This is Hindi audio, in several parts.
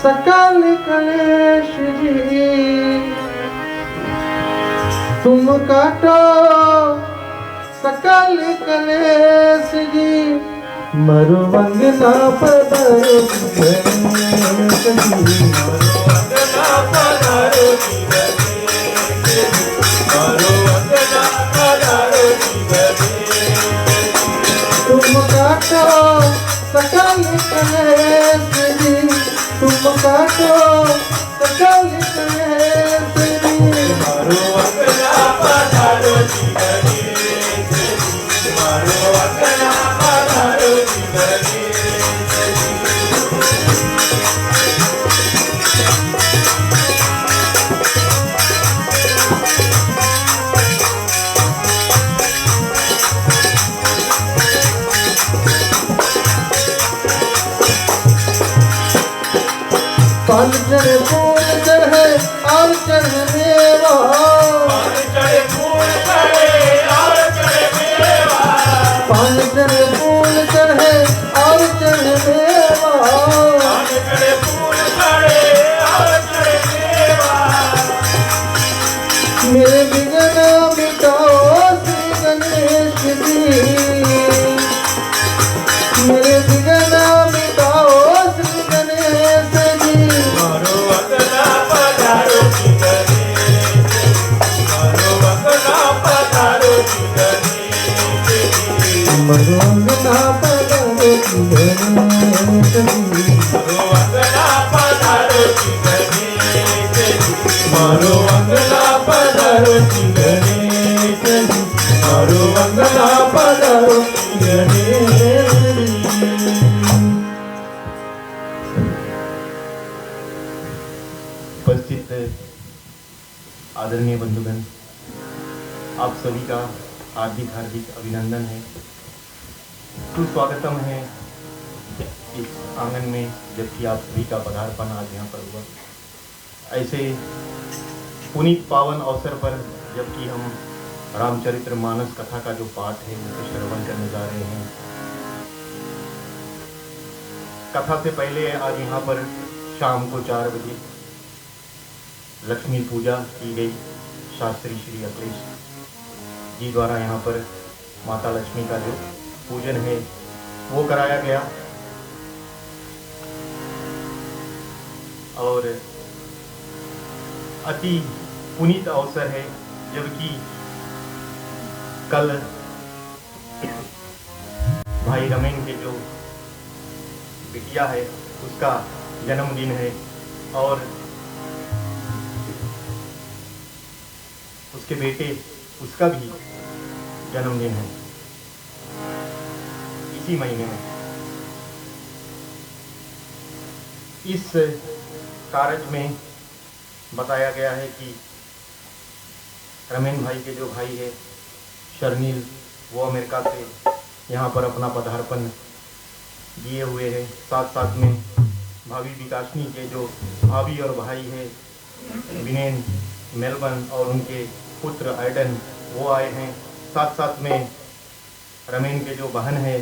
सकल कलेश जी तुम काटो सकल कलेश जी मरु वंदना पधारो गणेश जी मरु वंदना पधारो गणेश जी मरु वंदना पधारो गणेश तुम काटो सकल कलेश जी तुम काटो सकल कलेश जी मरु वंदना पधारो गणेश जी मरु वंदना पधारो गणेश पांचर फूल चढ़े और चढ़ मेवा चढ़े फूल चढ़े और चढ़े मेवा पांचर फूल चढ़े और चढ़ मेवा चढ़े फूल चढ़े और चढ़े मेवा मेरे बिगना मिटाओ श्री गणेश जी मेरे बिगना मिटाओ श्री गणेश जी मरु वंदना पधारो गणेश मरु वंदना पधारो गणेश मरु वंदना पधारो गणेश जी मरु वंदना पधारो गणेश मरु वंदना पधारो गणेश मरु वंदना पधारो गणेश उपस्थित आदरणीय बंधुगण, आप सभी का हार्दिक हार्दिक अभिनंदन है, सुस्वागतम है इस आंगन में, जबकि आप सभी का पदार्पण आज यहाँ पर हुआ। ऐसे पुनीत पावन अवसर पर जबकि हम रामचरित्र मानस कथा का जो पाठ है उसे श्रवण करने जा रहे हैं। कथा से पहले आज यहाँ पर शाम को 4 बजे लक्ष्मी पूजा की गई। शास्त्री श्री अखिलेश जी द्वारा यहाँ पर माता लक्ष्मी का जो पूजन है वो कराया गया और अति पुनीत अवसर है, जबकि कल भाई रमेन के जो बिटिया है उसका जन्मदिन है और उसके बेटे उसका भी जन्मदिन है इसी महीने में। इस कार्य में बताया गया है कि रमेन भाई के जो भाई है शर्नील, वो अमेरिका से यहाँ पर अपना पदार्पण दिए हुए हैं। साथ साथ में भाभी विकासनी के जो भाभी और भाई है विनेन मेलबर्न और उनके पुत्र आइडन वो आए हैं। साथ साथ में रमेन के जो बहन है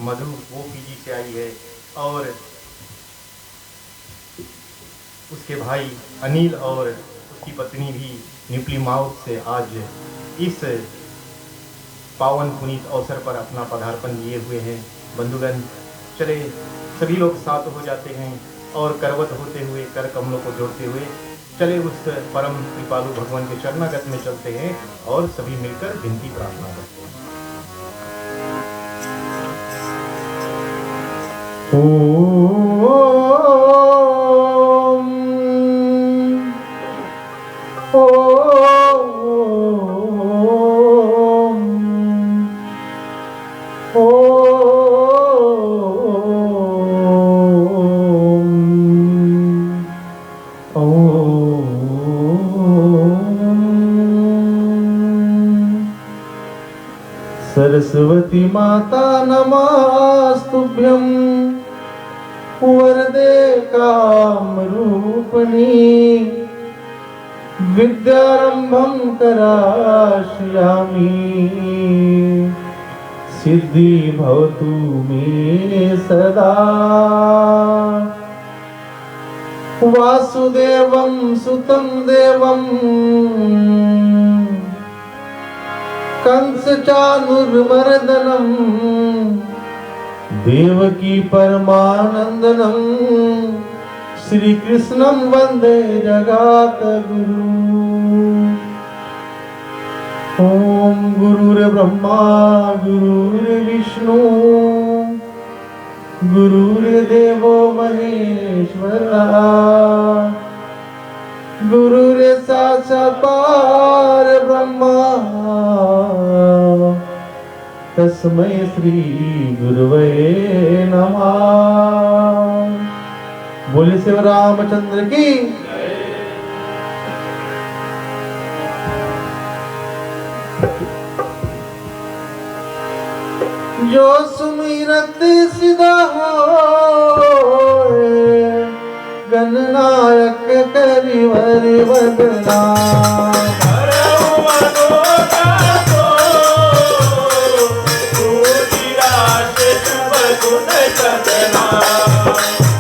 मधु वो पीजी से आई है और उसके भाई अनिल और उसकी पत्नी भी निपली माउथ से आज इस पावन पुनीत अवसर पर अपना पदार्पण दिए हुए हैं। बंधुगण, चले सभी लोग साथ हो जाते हैं और करवत होते हुए कर कमलों को जोड़ते हुए चले उस परम कृपालु भगवान के चरणागत में चलते हैं और सभी मिलकर विनती प्रार्थना करते हैं। सरस्वती माता नमस्तुभ्यं वरदे कामरूपिणी विद्यारंभं कराश्यामि सिद्धि भवतु मे सदा। वासुदेवं सुतं देवं कंस चाणूरमर्दनं देवकी परमानंदनं श्री कृष्णं वंदे जगद्गुरु। ओम गुरुर्ब्रह्मा गुरुर्विष्णु गुरुर्देवो महेश्वरा गुरुर्साक्षात् परब्रह्मा तस्मै श्री गुरुवे नमः। बोले शिव रामचंद्र की। जो सुमिरत सिदा होए गणनायक करिवर वदना।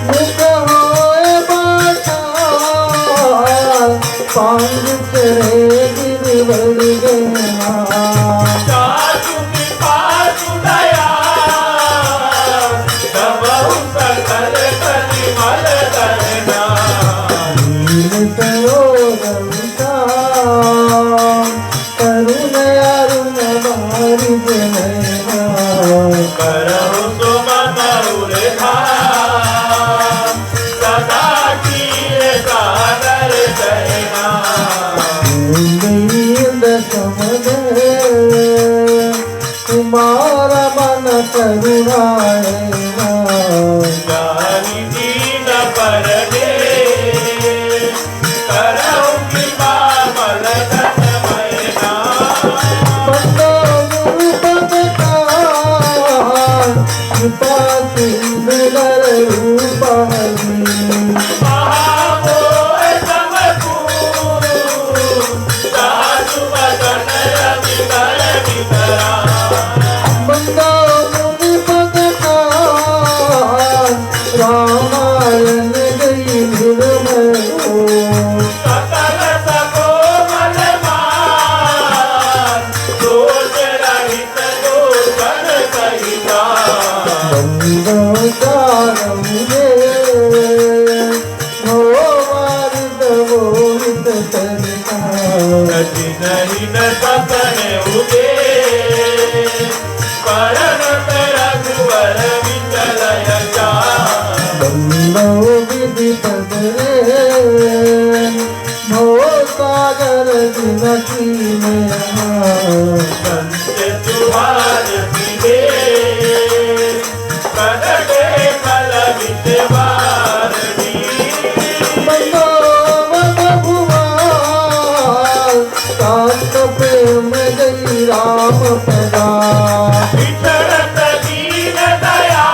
मुख होए बाटा पांग चढ़े गिरवर गहना। तुम्हारा मन करुणाएगा जानी दीन पर दे करौ कृपा बल धन मैना। बंदो गुरु पद का कृपा सुंदर रूप रामायण गई निर्मल हो। सकल सको मन मान दोष रहित दोषन सहिता। बंदो चारमुझे हो वारिद मोहित करता। कठिन हिन सपने उदे परनत रघुवर विचल यशा। बंदो विधि पदरे भो सागर जिनकी में संत सुभाष पिबे कनके कल विचवारणी। बंदो मद भुवाल कांत प्रेम गई राम पदा। विचरत दीन दया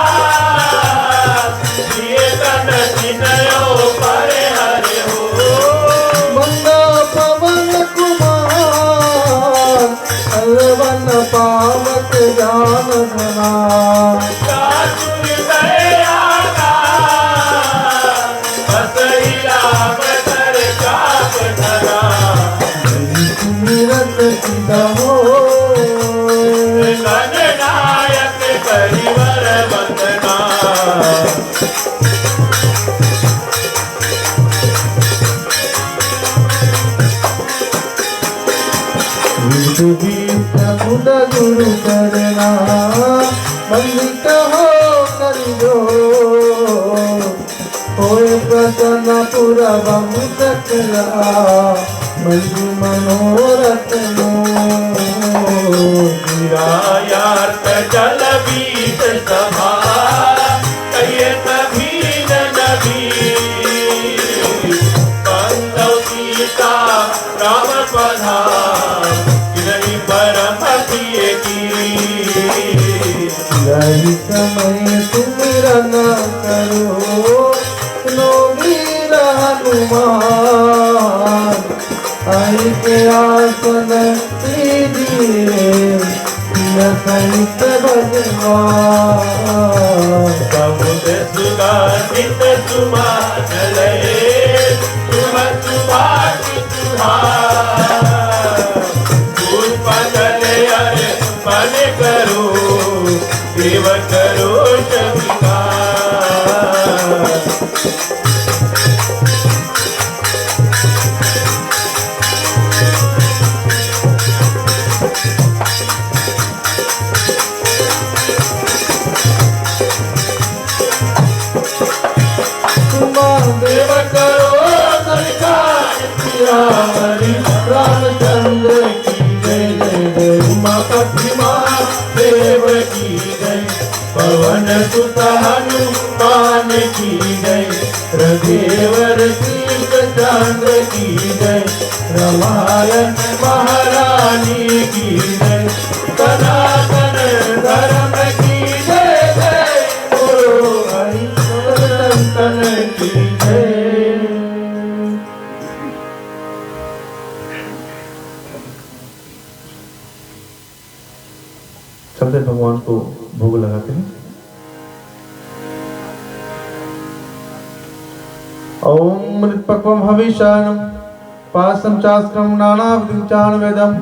दिए तन जिनयो पर हरे हो। बंदो पवन कुमार अलवन पावक जान धना। चातुर दया का बसई राम कर चाप धरा। सुमिरत सिदा हो गणनायक करिवर वंदना। विदुद गुरु करना मंदित हो करियो होए प्रसन्न पुरा बहु सकला मंजू मनोरथ नो। निरायार्थ जल बीत सभा कहिए तभीन नबी। बंदौ सीता राम पधा गिरही परम प्रिय की। यही समय सुमिरन करो लोवीर हनुमान। आई के आसन दीजिए सहित भगवान। समुद्र सुगासित सुमान लहे रामचंद्र की जय जय जय उमा प्रतिमा देव की जय पवन सुत हनुमान की जय रघुवर शीश चंद्र की जय रामायण महारानी की जय सनातन धर्म की जय जय गुरु हरि संतन की जय। चलते भगवान को भोग लगाते हैं। ओम मृत्पक्वम हविषाणम पासम चास्त्रम नानाविधं चाण वेदम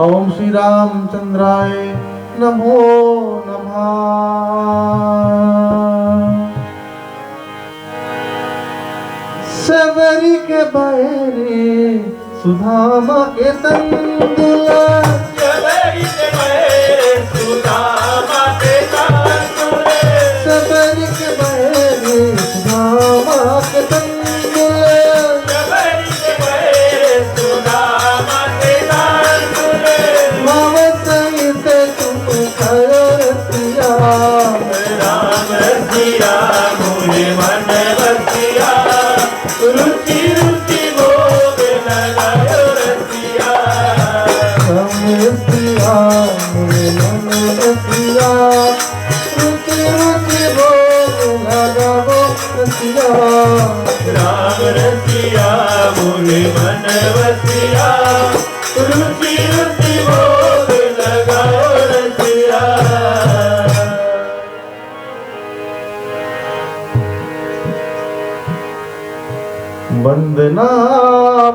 ओम श्री रामचंद्राय नमो नमः। सबरी के बहरे सुधामा के तंदुला सबरी के बहरे सुधामा के तंदुले सबरी के बहरे सुधामा के तंदुले सबरी के बहरे सुधामा के तंदुले माव सहित तुम खायो रसिया राम रसिया मुझे मन बसिया रुचि रुचि भोग लगायो रसिया रसिया मेरे मन रसिया रुचि रुचि भोग लगावो रसिया राम रसिया मुझे मन बसिया रुचि रुचि भोग लगाओ रसिया। वंदना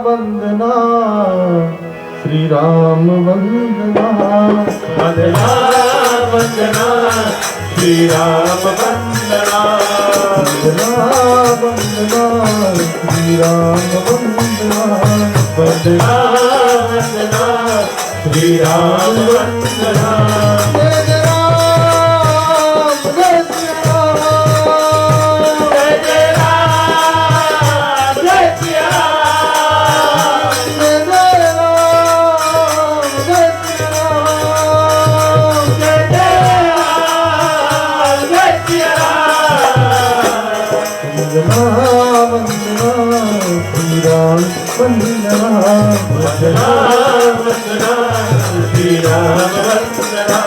वंदना श्री राम वंदना वंदना वंदना श्री राम वंदना वंदना वंदना श्री राम वंदना वंदना वंदना श्री राम वंदना जय जय राम जय श्री राम जय जय राम जय श्री राम जय जय राम जय श्री राम जय जय राम जय श्री राम वंदना वंदना श्री राम वंदना वंदना वंदना श्री राम वंदना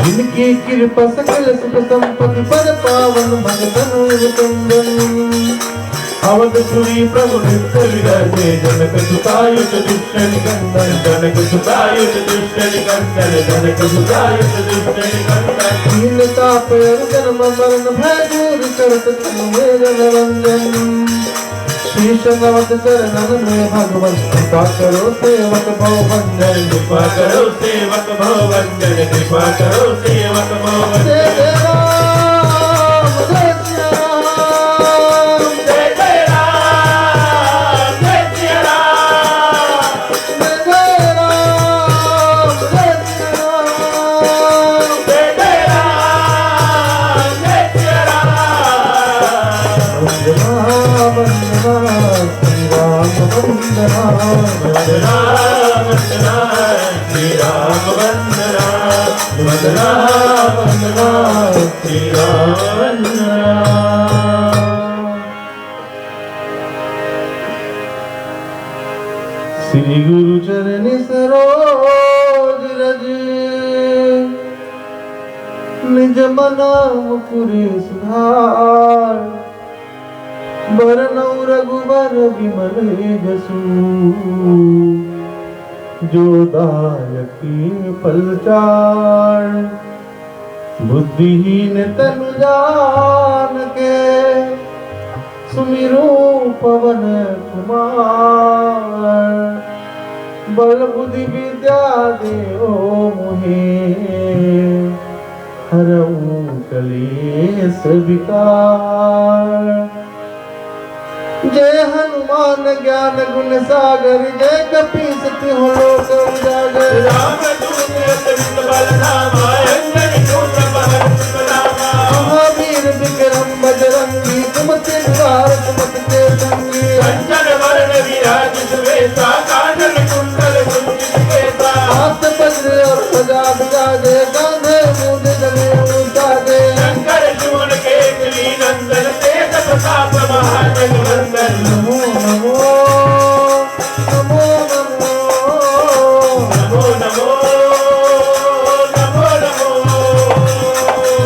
जिनकी कृपा सकल सुख संपत्ति पर पावन मन तनु कुंदन अवधपुरी प्रभु नित्य विराजे जनक सुतायुत दुष्ट निकंदन जनक सुतायुत दुष्ट निकंदन जनक सुतायुत दुष्ट निकंदन दीन ताप जन्म मरण भय दूर करत तनु में जनरंजन शीश नवत चरणन में भगवत कृपा करो सेवक भव बंधन कृपा करो सेवक भव वंदन कृपा करो सेवक भव वंदन जय जय राम जय श्री राम जय जय राम जय श्री राम जय जय राम जय श्री राम जय जय राम जय श्री राम वंदना वंदना श्री राम वंदना वंदना वंदना श्री राम वंदना वंदना वंदना श्री राम वंदना। श्री गुरु चरणी सरोज रज निज मना मुकुरे सुधार बरनौ रघुबर विमल जसु जो दायकी फलचार बुद्धिहीन तनु जान के सुमिरो पवन कुमार बल बुद्धि विद्या देओ मुहे हरऊ कलेश विकार जय हनुमान ज्ञान गुण सागर जय कपीस तिहु लोक उजागर रामदूत अतुलित बल धामा अंजनी सूत्र पवन सुत नामा महावीर विक्रम बजरंगी कुमति निवार कुमत के संगी कंचन वरण विराज सुवेशा कानन कुंडल कुंजित केसा हाथ वज्र और ध्वजा विराजे कांधे मूंज जनेऊ साजे शंकर सुवन केसरी नंदन तेज प्रताप महाजगवंदन नमो नमो नमो नमो नमो नमो नमो नमो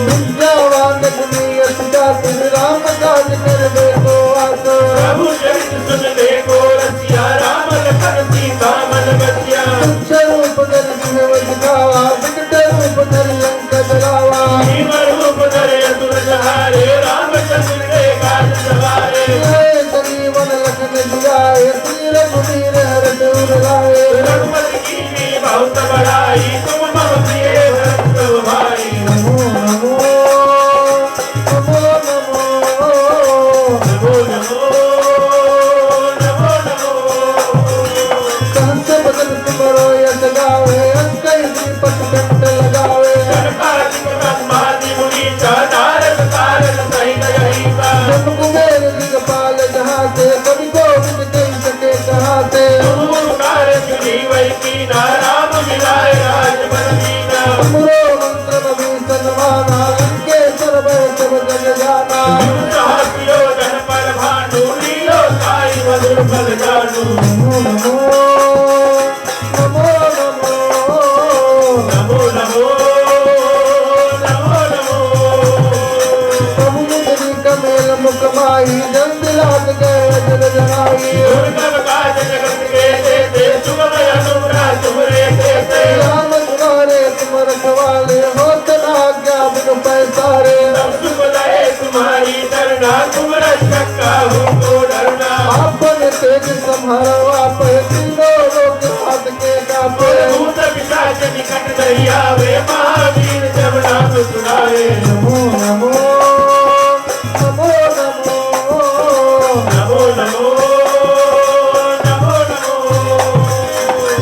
विद्यावान गुणी अति जाति राम काज करबे को आस प्रभु चरित सुन ले को रसिया राम लखन सीता मन बसिया स्वरूप धर सिंह दिखावा विकट रूप धर लंक जलावा भीम रूप धरे असुर संहारे रामचंद्र के काज सवारे जय संजीवन लखन जियाए श्री रघुवीर हरष उर लाए रघुपति कीन्ही बहुत बड़ाई तुम मम प्रिय भरत भाई नमो नमो नमो नमो नमो नमो नमो नमो सहस बदन तुमरो यश गावे अंकई दीपक कंठ लगावे गणपाति ब्रह्मादि मुनीचा नारद तारक सहित अहिसा जब कुबेर दिगपाल जहाँ से कवि कोविद कही सके कहाँ से तुम उपकार सुनी वै कीना राम मिलाए राजपद दीना तुमरो मंत्र नवीसन माना लंकेश्वर भय सब जग जाना सहस्यो जन पर भानु लीलो साई मधुर फल जानू नमो नमो नमो नमो नमो नमो नमो नमो प्रभु मुनि कमेल मुख माही जन दिलात गए जग जनाई दुर्गम काज जगत के देते सुगम अनुग्रह तुमरे देते राम तुम्हारे तुम रखवाले हो तना आज्ञा बिनु पैसारे सब सुख लहे तुम्हारी करना तुम रक्षक का हो डरना आपन तेज संहारो आप तीनों लोक हाथ के कापे भूत पिशाच निकट नहीं आवे महावीर जब नाम सुनावे नमो नमो नमो नमो नमो नमो नमो नमो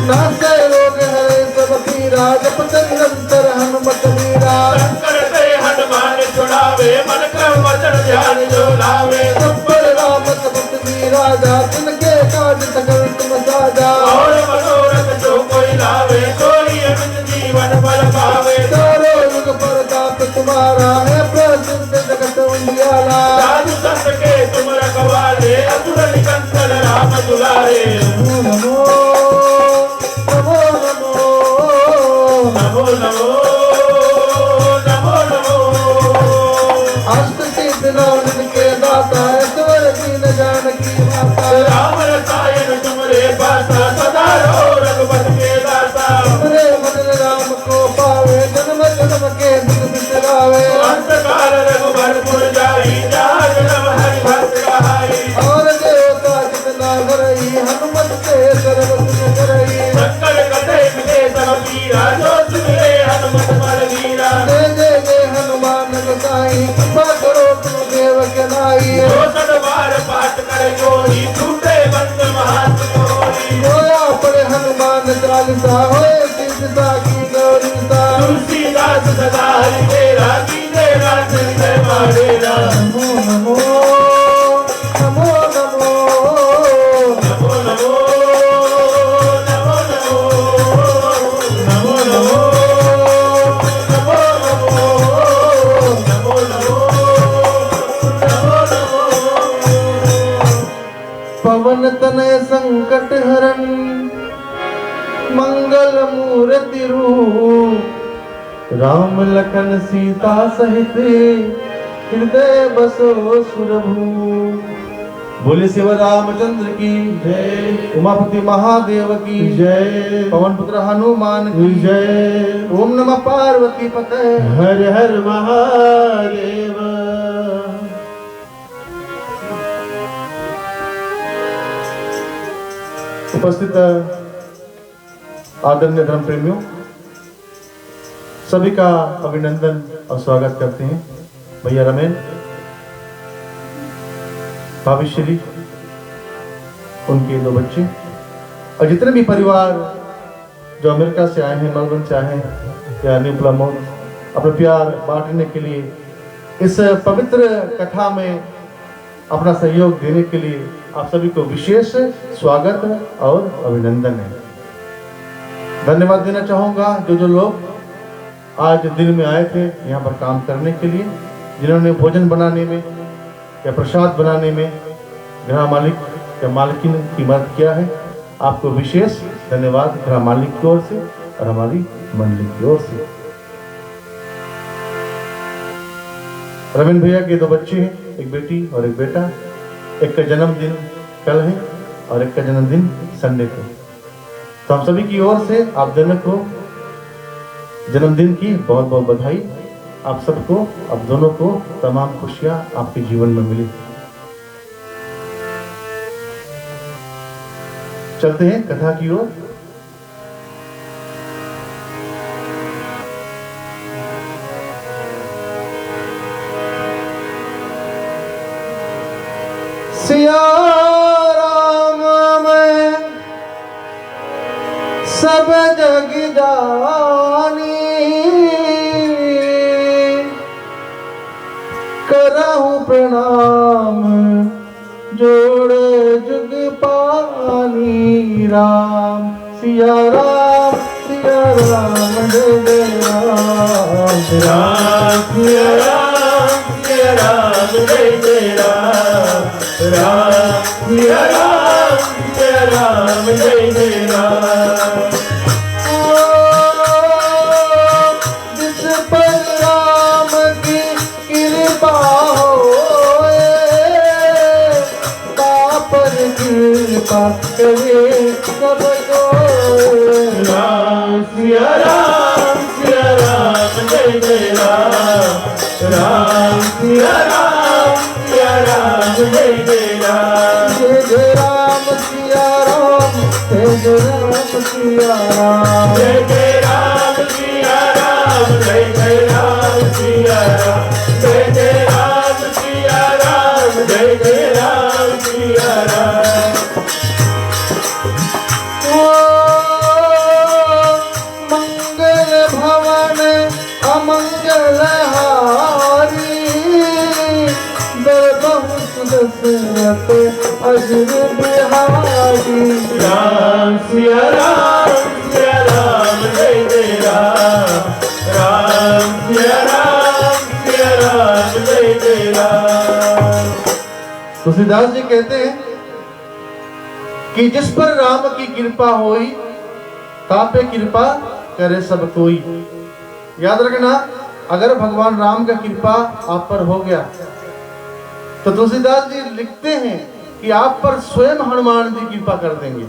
नासे रोग हरे सब पीरा जपत निरंतर हनुमत मीरा शंकर से हनुमान छुड़ावे मन क्रम वचन ध्यान जो लावे सब पर राम तपत मीराजा तिनके काज सकल तुम साजा और मनोरथ जो कोई लावे कोई अमित जीवन फल पावे चारों युग प्रताप तुम्हारा है प्रसिद्ध जगत उजियारा साधु संत के तुम रखवाले असुर निकंदन राम दुलारे नमो नमो नमो नमो नमो नमो नमो अष्ट सिद्ध नवनिध के दाता ऐश्वर दीन जानकी माता राम रसायन तुमरे पासा सदा रहो रघुपत के दाता हमरे भजन राम को पावे जन्म जन्म के दुख बिसरावे अंत काल रघुबर पुर जाई जहाँ जन्म हरि भक्त कहाई और देवता जितना करई हनुमत से सर्व सुन करई शंकर कटे मिले सब पीरा जो सुमिरे हनुमत बल वीरा जय जय जय हनुमान गोसाई कृपा करो तुम देव के नाई जो सदबार पाठ करे कोई छूटे बंद महात कोई रोया पड़े हनुमान चालीसा होए सिद्ध की गौरी सा तुलसीदास सदा हरि तेरा कीजे रात हृदय मारेरा नमो नमो नमो नमो नमो नमो नमो नमो नमो नमो नमो नमो नमो नमो पवन तनय संकट हरण मंगल मूर्ति रूप राम लखन सीता सहित हृदय बसो सुरभू बोले शिव रामचंद्र की जय। उमापति महादेव की जय। पवन पुत्र हनुमान की जय। ओम नमः पार्वती पते। हर हर महादेव। उपस्थित आदरणीय धर्म प्रेमियों, सभी का अभिनंदन और स्वागत करते हैं। भैया रमेन, भाभी श्री, उनके 2 बच्चे और जितने भी परिवार जो अमेरिका से आए हैं, मेलबर्न से आए हैं या न्यू प्लमोथ अपना प्यार बांटने के लिए, इस पवित्र कथा में अपना सहयोग देने के लिए आप सभी को विशेष स्वागत और अभिनंदन है। धन्यवाद देना चाहूँगा जो लोग आज दिन में आए थे यहाँ पर काम करने के लिए, जिन्होंने भोजन बनाने में या प्रसाद बनाने में गृह मालिक या मालकिन की मदद किया है। आपको विशेष धन्यवाद गृह मालिक की ओर से और हमारी मंडली की ओर से। रवीन भैया के 2 बच्चे हैं, एक बेटी और एक बेटा। एक का जन्मदिन कल है और एक का जन्मदिन संडे को। तो हम सभी की ओर से आप दोनों को जन्मदिन की बहुत बहुत बधाई। आप सबको, आप दोनों को तमाम खुशियां आपके जीवन में मिली। चलते हैं कथा की ओर। सिया राम में सब जग जानी, करहु प्रणाम जोड़े जुग पानी। राम सिया राम जय जय राम। राम सिया राम जय जय राम। राम सिया राम जय जय राम। जिस पर राम की कृपा होए, पापर कृपा करे सबको। राम सिया राम जय जय राम। राम सिया राम जय जय राम। जय जय राम सिया राम, जय जय राम सिया राम। जय जय राम सिया राम, जय जय राम सिया राम। जय जय राम सिया राम, जय जय राम सिया राम। मंगल भवन अमंगल हारी, दरबहु सुदशरथ अजर बिहारी। राम सिया राम जय जय राम। राम सिया राम जय जय राम। तुलसीदास जी कहते हैं कि जिस पर राम की कृपा होई, तापे कृपा करे सब कोई। याद रखना, अगर भगवान राम का कृपा आप पर हो गया तो तुलसीदास जी लिखते हैं कि आप पर स्वयं हनुमान जी कृपा कर देंगे,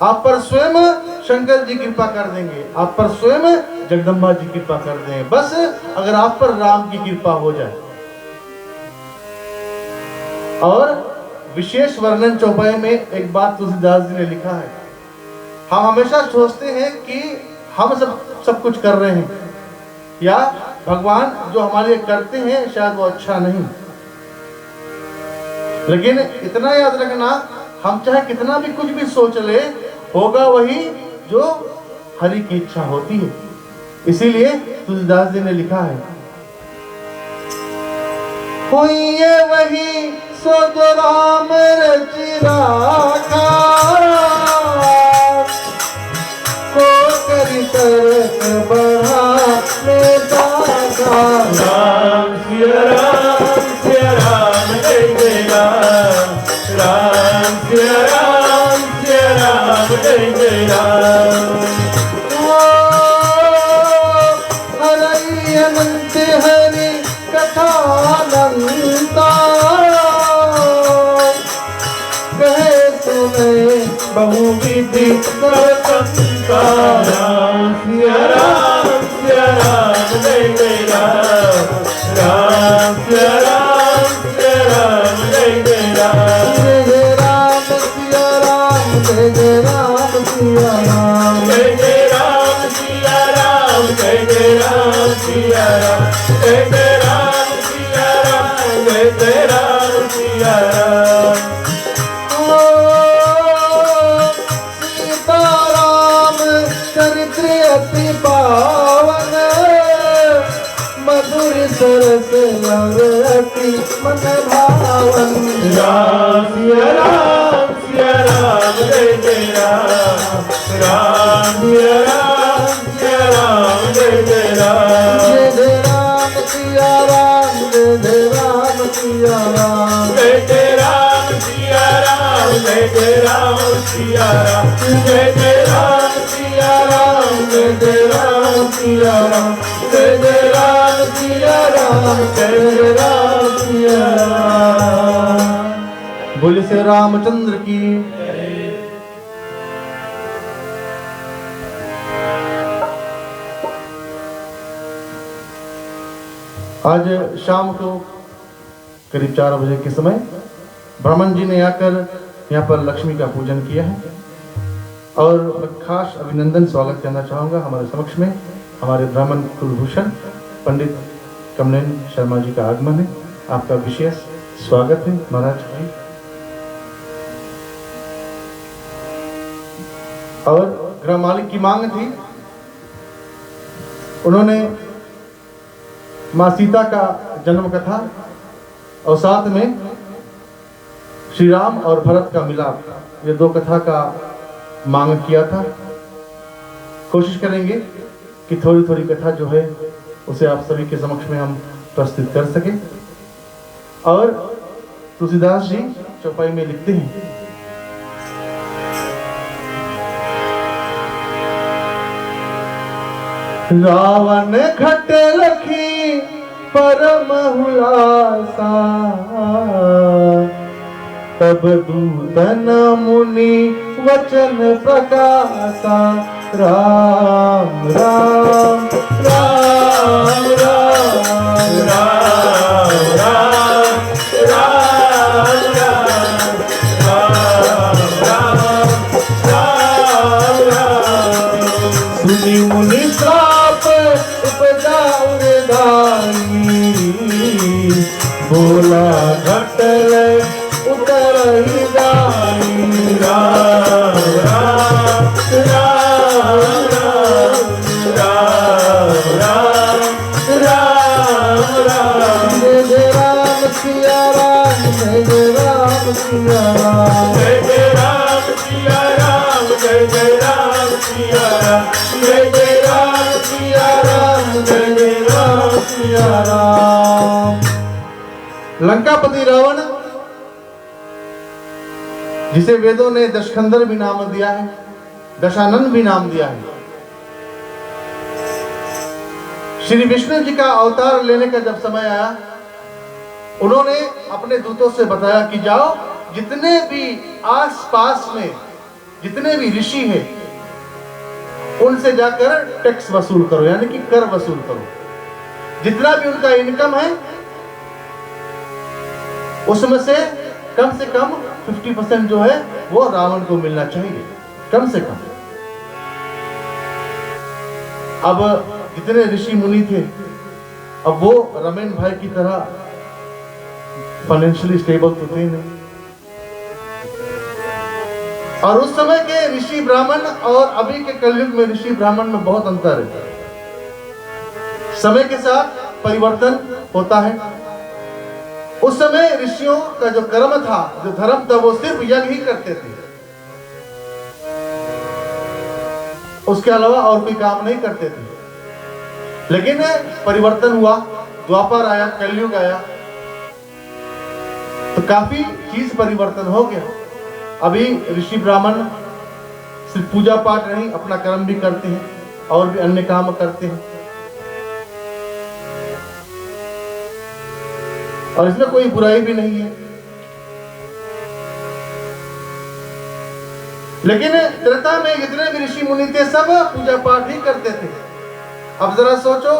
आप पर स्वयं शंकर जी कृपा कर देंगे, आप पर स्वयं जगदम्बा जी कृपा कर देंगे, बस अगर आप पर राम की कृपा हो जाए। और विशेष वर्णन चौपाई में एक बात तुलसीदास जी ने लिखा है, हम हमेशा सोचते हैं कि हम सब कुछ कर रहे हैं या भगवान जो हमारे लिए करते हैं शायद वो अच्छा नहीं, लेकिन इतना याद रखना, हम चाहे कितना भी कुछ भी सोच ले, होगा वही जो हरि की इच्छा होती है। इसीलिए तुलसीदास जी ने लिखा है, हुई वही सो जो राम रचि राखा, को करी तरक बढ़ा लेता का। राम सिया राम जय जय राम। राम सिया राम जय जय राम। हरि अनंत हरि कथा अनंता, बहुविधि कर संकारा सिया राम जय जय राम राम सिया राम जय जय राम जय जय राम सिया राम जय जय राम सिया राम जय जय राम सिया राम जय जय राम सिया राम जय जय राम सिया राम जय जय राम सिया राम सीता राम चरित्र अति पावन मधुर सरस लव अति मन भावन राम सिया राम जय जय राम राम सिया राम जय जय राम जय जय राम सिया राम जय जय राम सिया राम जय जय राम सिया राम जय जय राम सिया राम जय जय राम सिया राम जय जय राम सिया राम जय जय राम सिया राम जय जय राम सिया राम बोले से रामचंद्र की। आज शाम को करीब 4 बजे के समय ब्राह्मण जी ने आकर यहाँ पर लक्ष्मी का पूजन किया है और मैं खास अभिनंदन स्वागत करना चाहूँगा हमारे समक्ष में हमारे ब्राह्मण कुलभूषण पंडित कमलेन शर्मा जी का आगमन है। आपका विशेष स्वागत है महाराज जी। और गृह मालिक की मांग थी, उन्होंने माँ सीता का जन्म कथा और साथ में श्री राम और भरत का मिलाप, ये 2 कथा का मांग किया था। कोशिश करेंगे कि थोड़ी थोड़ी कथा जो है उसे आप सभी के समक्ष में हम प्रस्तुत कर सकें। और तुलसीदास जी चौपाई में लिखते हैं, रावण घट लखी परम हुलासा, तब दूतन मुनि वचन प्रकाशा। राम राम राम राम राम राम राम राम राम राम सुनि मुनि श्राप उपजा उदाई, बोला घटल उतर ही जाई। राम राम राम राम राम राम राम जय जय राम सिया राम जय जय राम सिया राम जय जय राम सिया राम जय जय राम सिया राम जय जय राम सिया राम जय जय राम सिया राम। लंकापति रावण, जिसे वेदों ने दशकंदर भी नाम दिया है, दशानन भी नाम दिया है, श्री विष्णु जी का अवतार लेने का जब समय आया, उन्होंने अपने दूतों से बताया कि जाओ जितने भी आसपास में जितने भी ऋषि हैं उनसे जाकर टैक्स वसूल करो, यानी कि कर वसूल करो। जितना भी उनका इनकम है उसमें से कम 50% जो है वो रावण को मिलना चाहिए, कम से कम। अब जितने ऋषि मुनि थे, अब वो रमेन भाई की तरह फाइनेंशियली स्टेबल तो थे नहीं, और उस समय के ऋषि ब्राह्मण और अभी के कलयुग में ऋषि ब्राह्मण में बहुत अंतर है। समय के साथ परिवर्तन होता है। उस समय ऋषियों का जो कर्म था, जो धर्म था, वो सिर्फ यज्ञ ही करते थे, उसके अलावा और कोई काम नहीं करते थे। लेकिन परिवर्तन हुआ, द्वापर आया, कलयुग आया, तो काफी चीज परिवर्तन हो गया। अभी ऋषि ब्राह्मण सिर्फ पूजा पाठ नहीं, अपना कर्म भी करते हैं और भी अन्य काम करते हैं, और इसमें कोई बुराई भी नहीं है। लेकिन त्रेता में जितने भी ऋषि मुनि थे सब पूजा पाठ ही करते थे। अब जरा सोचो,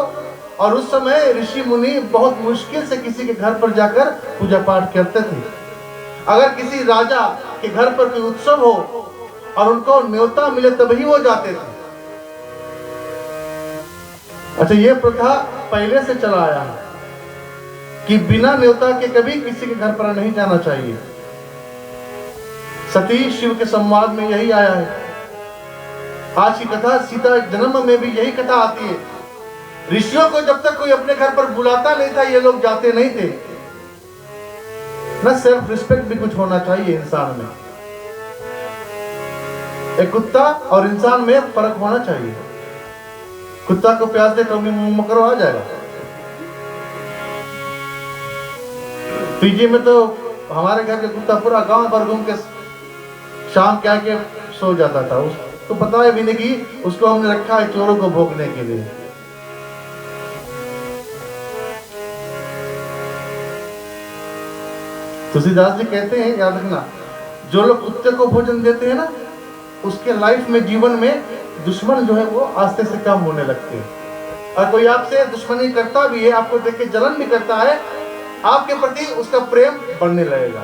और उस समय ऋषि मुनि बहुत मुश्किल से किसी के घर पर जाकर पूजा पाठ करते थे। अगर किसी राजा के घर पर कोई उत्सव हो और उनको न्योता मिले तभी वो जाते थे। अच्छा, ये प्रथा पहले से चला आया है कि बिना न्योता के कभी किसी के घर पर नहीं जाना चाहिए। सती शिव के संवाद में यही आया है। आज की कथा सीता जन्म में भी यही कथा आती है। ऋषियों को जब तक कोई अपने घर पर बुलाता नहीं था, ये लोग जाते नहीं थे। ना सेल्फ रिस्पेक्ट भी कुछ होना चाहिए इंसान में। एक कुत्ता और इंसान में फर्क होना चाहिए। कुत्ता को प्यास दे तो मुंह करो आ जाएगा। पीजी में तो हमारे घर के कुत्ता पूरा गांव भर घूम के शाम के आके सो जाता था। उसको पता है भी नहीं कि उसको हमने रखा है चोरों को भोगने के लिए। तुलसीदास जी कहते हैं, याद रखना, जो लोग कुत्ते को भोजन देते हैं ना, उसके लाइफ में, जीवन में दुश्मन जो है वो आस्ते से कम होने लगते हैं। और कोई आपसे दुश्मनी करता भी है, आपको देख के जलन भी करता है, आपके प्रति उसका प्रेम बढ़ने लगेगा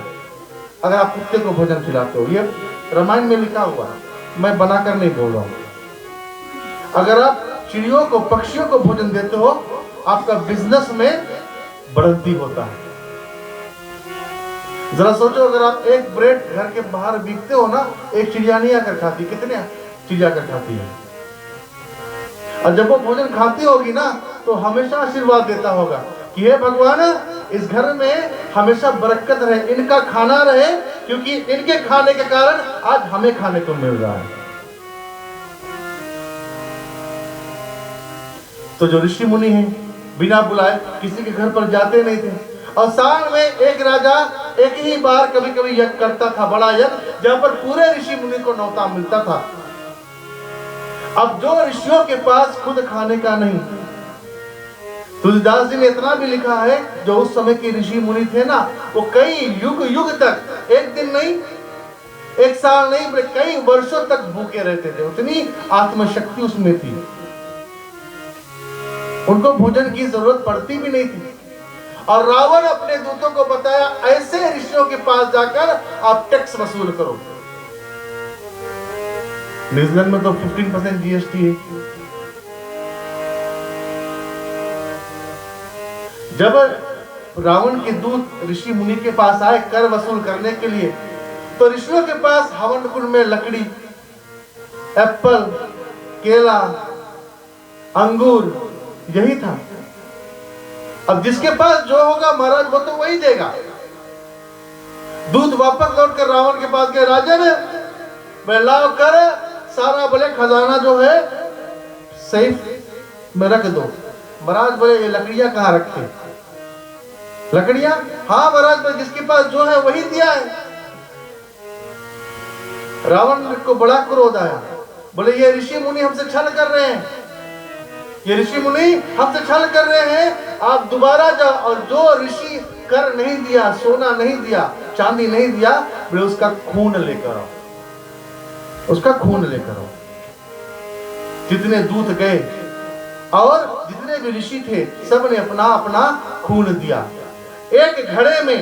अगर आप कुत्ते को भोजन खिलाते हो। ये रामायण में लिखा हुआ है, मैं बनाकर नहीं बोल रहा हूं। अगर आप चिड़ियों को, पक्षियों को भोजन देते हो, आपका बिजनेस में बढ़ोतरी होता है। जरा सोचो, अगर आप एक ब्रेड घर के बाहर बिकते हो ना, एक चिड़िया नहीं आकर खाती, कितने चिड़िया कर खाती है। और जब वो भोजन खाती होगी ना, तो हमेशा आशीर्वाद देता होगा कि हे भगवान, इस घर में हमेशा बरकत रहे, इनका खाना रहे, क्योंकि इनके खाने के कारण आज हमें खाने को मिल रहा है। तो जो ऋषि मुनि हैं, बिना बुलाए किसी के घर पर जाते नहीं थे। और साल में एक राजा एक ही बार कभी कभी यज्ञ करता था, बड़ा यज्ञ, जहां पर पूरे ऋषि मुनि को न्योता मिलता था। अब जो ऋषियों के पास खुद खाने का नहीं, तुलसीदास जी ने इतना भी लिखा है, जो उस समय के ऋषि मुनि थे ना, वो कई युग युग तक, एक दिन नहीं, एक साल नहीं, बल्कि कई वर्षों तक भूखे रहते थे। उतनी आत्मशक्ति उसमें थी, उनको भोजन की जरूरत पड़ती भी नहीं थी। और रावण अपने दूतों को बताया, ऐसे ऋषियों के पास जाकर आप टैक्स वसूल करो। न्यूजीलैंड में तो 15% जीएसटी है। जब रावण के दूत ऋषि मुनि के पास आए कर वसूल करने के लिए, तो ऋषियों के पास हवन कुंड में लकड़ी, एप्पल, केला, अंगूर यही था। अब जिसके पास जो होगा महाराज वो तो वही देगा। दूत वापस लौट कर रावण के पास गए, राजन लाओ कर सारा बोले खजाना जो है सेफ में रख दो। महाराज बोले ये लकड़ियां कहाँ रखे? लकड़ियां? हाँ महाराज, बोले जिसके पास जो है वही दिया है। रावण को बड़ा क्रोध आया, बोले ये ऋषि मुनि हमसे छल कर रहे हैं, ये ऋषि मुनि हमसे छल कर रहे हैं। आप दोबारा जाओ और जो ऋषि कर नहीं दिया, सोना नहीं दिया, चांदी नहीं दिया, बोले उसका खून लेकर आओ, उसका खून लेकर आओ। जितने दूत गए और जितने भी ऋषि थे, सब ने अपना अपना खून दिया। एक घड़े में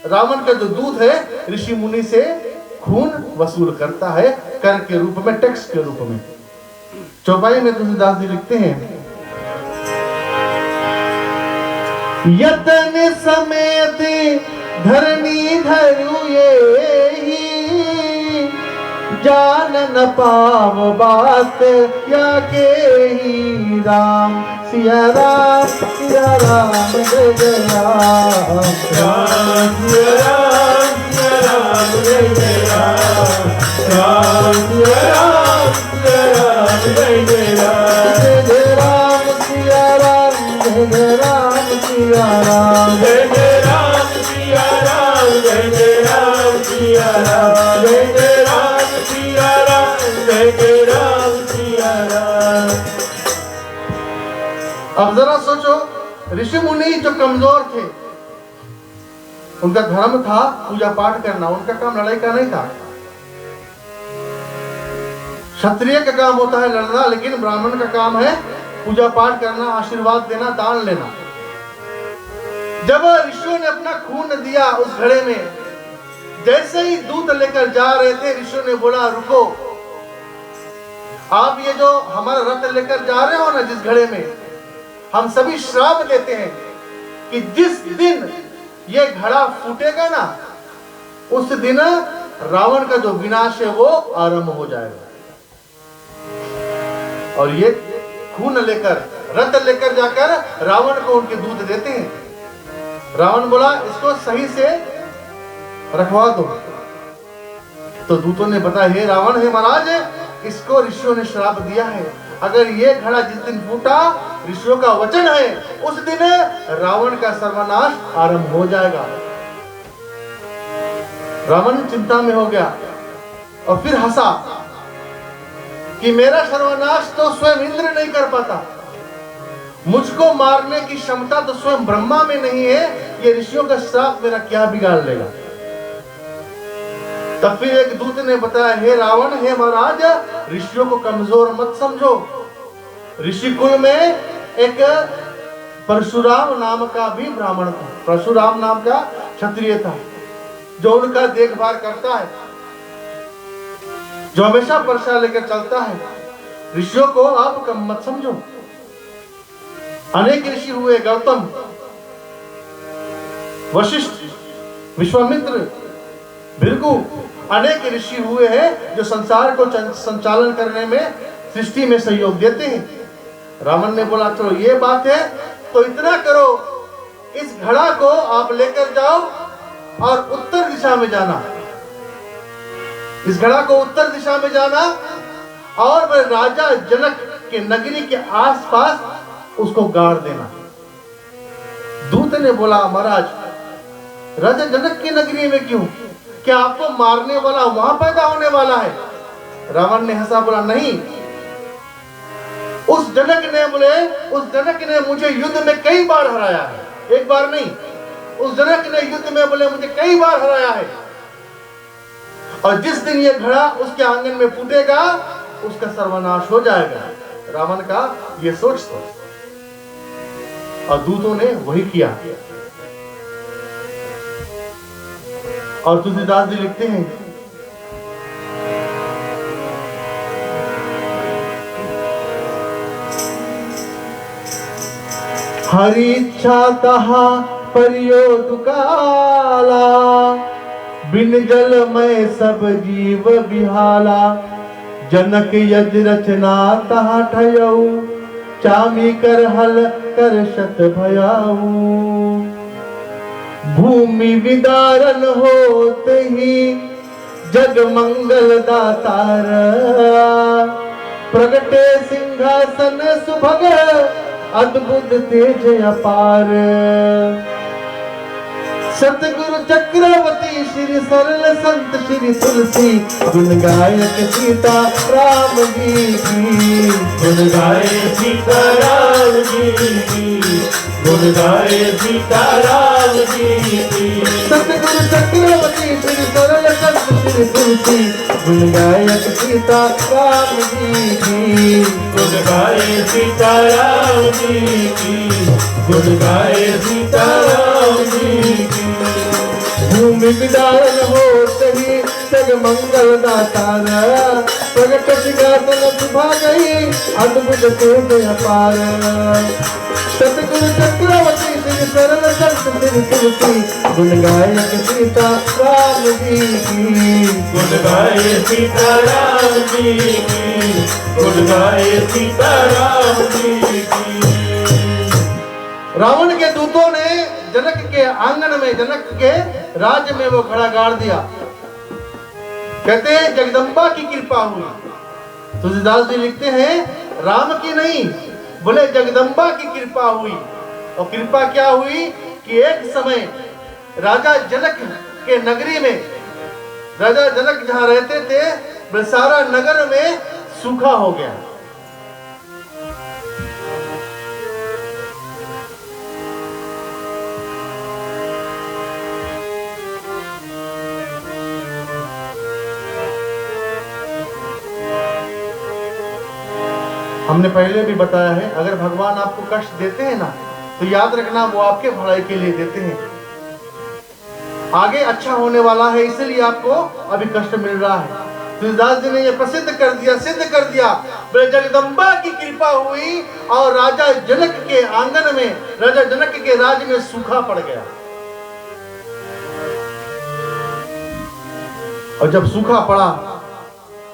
रावण का जो दूत है ऋषि मुनि से खून वसूल करता है, कर के रूप में, टैक्स के रूप में। चौपाई में तुलसीदास जी लिखते हैं, यतन समेत धरनी धरु ये ही, जान न पाव बात या के ही। राम सिया राम सिया राम जय जय राम, राम सिया राम सिया राम जय जय राम, राम सिया राम सिया राम जय जय राम, जय जय राम सिया राम, जय जय राम सिया राम, जय जय राम सिया राम, जय जय राम सिया राम, जय जय राम सिया राम, जय जय राम सिया राम। अब जरा सोचो, ऋषि मुनि जो कमजोर थे, उनका धर्म था पूजा पाठ करना, उनका काम लड़ाई का नहीं था। क्षत्रिय का काम होता है लड़ना, लेकिन ब्राह्मण का काम है पूजा पाठ करना, आशीर्वाद देना, दान लेना। जब ऋषियों ने अपना खून दिया उस घड़े में, जैसे ही दूत लेकर जा रहे थे, ऋषियों ने बोला रुको, आप ये जो हमारा रथ लेकर जा रहे हो ना जिस घड़े में, हम सभी श्राप देते हैं कि जिस दिन ये घड़ा फूटेगा ना, उस दिन रावण का जो विनाश है वो आरंभ हो जाएगा। और ये खून लेकर, रथ लेकर जाकर रावण को उनके दूत देते हैं। रावण बोला इसको सही से रखवा दो। तो दूतों ने बताया हे रावण, हे महाराज, इसको ऋषियों ने श्राप दिया है, अगर ये घड़ा जिस दिन फूटा, ऋषियों का वचन है, उस दिन रावण का सर्वनाश आरंभ हो जाएगा। रावण चिंता में हो गया और फिर हंसा कि मेरा सर्वनाश तो स्वयं इंद्र नहीं कर पाता, मुझको मारने की क्षमता तो स्वयं ब्रह्मा में नहीं है, ये ऋषियों का श्राप मेरा क्या बिगाड़ लेगा। तब फिर एक दूत ने बताया हे रावण, हे महाराज, ऋषियों को कमजोर मत समझो। ऋषि कुल में एक परशुराम नाम का भी ब्राह्मण था, परशुराम नाम का क्षत्रिय था, जो उनका देखभाल करता है, जो हमेशा वर्षा लेकर चलता है। ऋषियों को आप कम मत समझो। अनेक ऋषि हुए, गौतम, वशिष्ठ, विश्वामित्र, भृगु, अनेक ऋषि हुए हैं जो संसार को संचालन करने में, सृष्टि में सहयोग देते हैं। रावण ने बोला चलो ये बात है तो इतना करो, इस घड़ा को आप लेकर जाओ और उत्तर दिशा में जाना, इस घड़ा को उत्तर दिशा में जाना और वह राजा जनक के नगरी के आसपास उसको गाड़ देना। दूत ने बोला महाराज, राजा जनक की नगरी में क्यों, क्या आपको मारने वाला वहां पैदा होने वाला है? रावण ने हंसा, बोला नहीं, उस जनक ने मुझे युद्ध में कई बार हराया है, एक बार नहीं, उस जनक ने युद्ध में बोले मुझे कई बार हराया है, और जिस दिन ये घड़ा उसके आंगन में फूटेगा उसका सर्वनाश हो जाएगा। रावण का ये सोच था और दूतों ने वही किया। और तुलसीदास जी लिखते हैं, हरि इच्छा तहा परियोद काला, बिन जल मय सब जीव बिहाला, जनक यज रचना तहा ठयऊ, चामी कर हल कर शत भयाऊ, भूमि विदारन होत ही जग मंगल दातार, प्रगटे सिंहासन सुभग अद्भुत तेज अपार, सतगुरु चक्रवर्ती श्री सरल संत श्री तुलसी, गुण गायक सीता राम जी की, गुण गाए सीता राम जी की, गुण गाए सीता राम जी की। सतगुरु चक्रवर्ती श्री सरल संत श्री तुलसी, गुण गायक सीता राम जी की, गुण गाए सीता राम जी की, गुण गाए सीता राम जी की। भूमि विदारन होत ही जग मंगल दातार, प्रगट सिंहासन सुभा गई अद्भुत तेज अपार, सतगुरु चक्रवर्ती श्री सरल संत श्री तुलसी, गुण गायक सीता राम जी की, गुण गाए सीता राम जी की, गुण गाए सीता राम जी की। रावण के दूतों ने जनक के आंगन में, जनक के राज्य में वो घड़ा गाड़ दिया। कहते हैं जगदम्बा की कृपा हुई। तुलसीदास जी लिखते हैं राम की नहीं, बोले जगदम्बा की कृपा हुई। और कृपा क्या हुई कि एक समय राजा जनक के नगरी में, राजा जनक जहां रहते थे, सारा नगर में सूखा हो गया। हमने पहले भी बताया है, अगर भगवान आपको कष्ट देते हैं ना, तो याद रखना वो आपके भलाई के लिए देते हैं। आगे अच्छा होने वाला है, इसलिए आपको अभी कष्ट मिल रहा है। तुलसीदास जी ने ये प्रसिद्ध कर दिया, सिद्ध कर दिया। बोले जगदम्बा की कृपा हुई और राजा जनक के आंगन में, राजा जनक के राज में सूखा पड़ गया। और जब सूखा पड़ा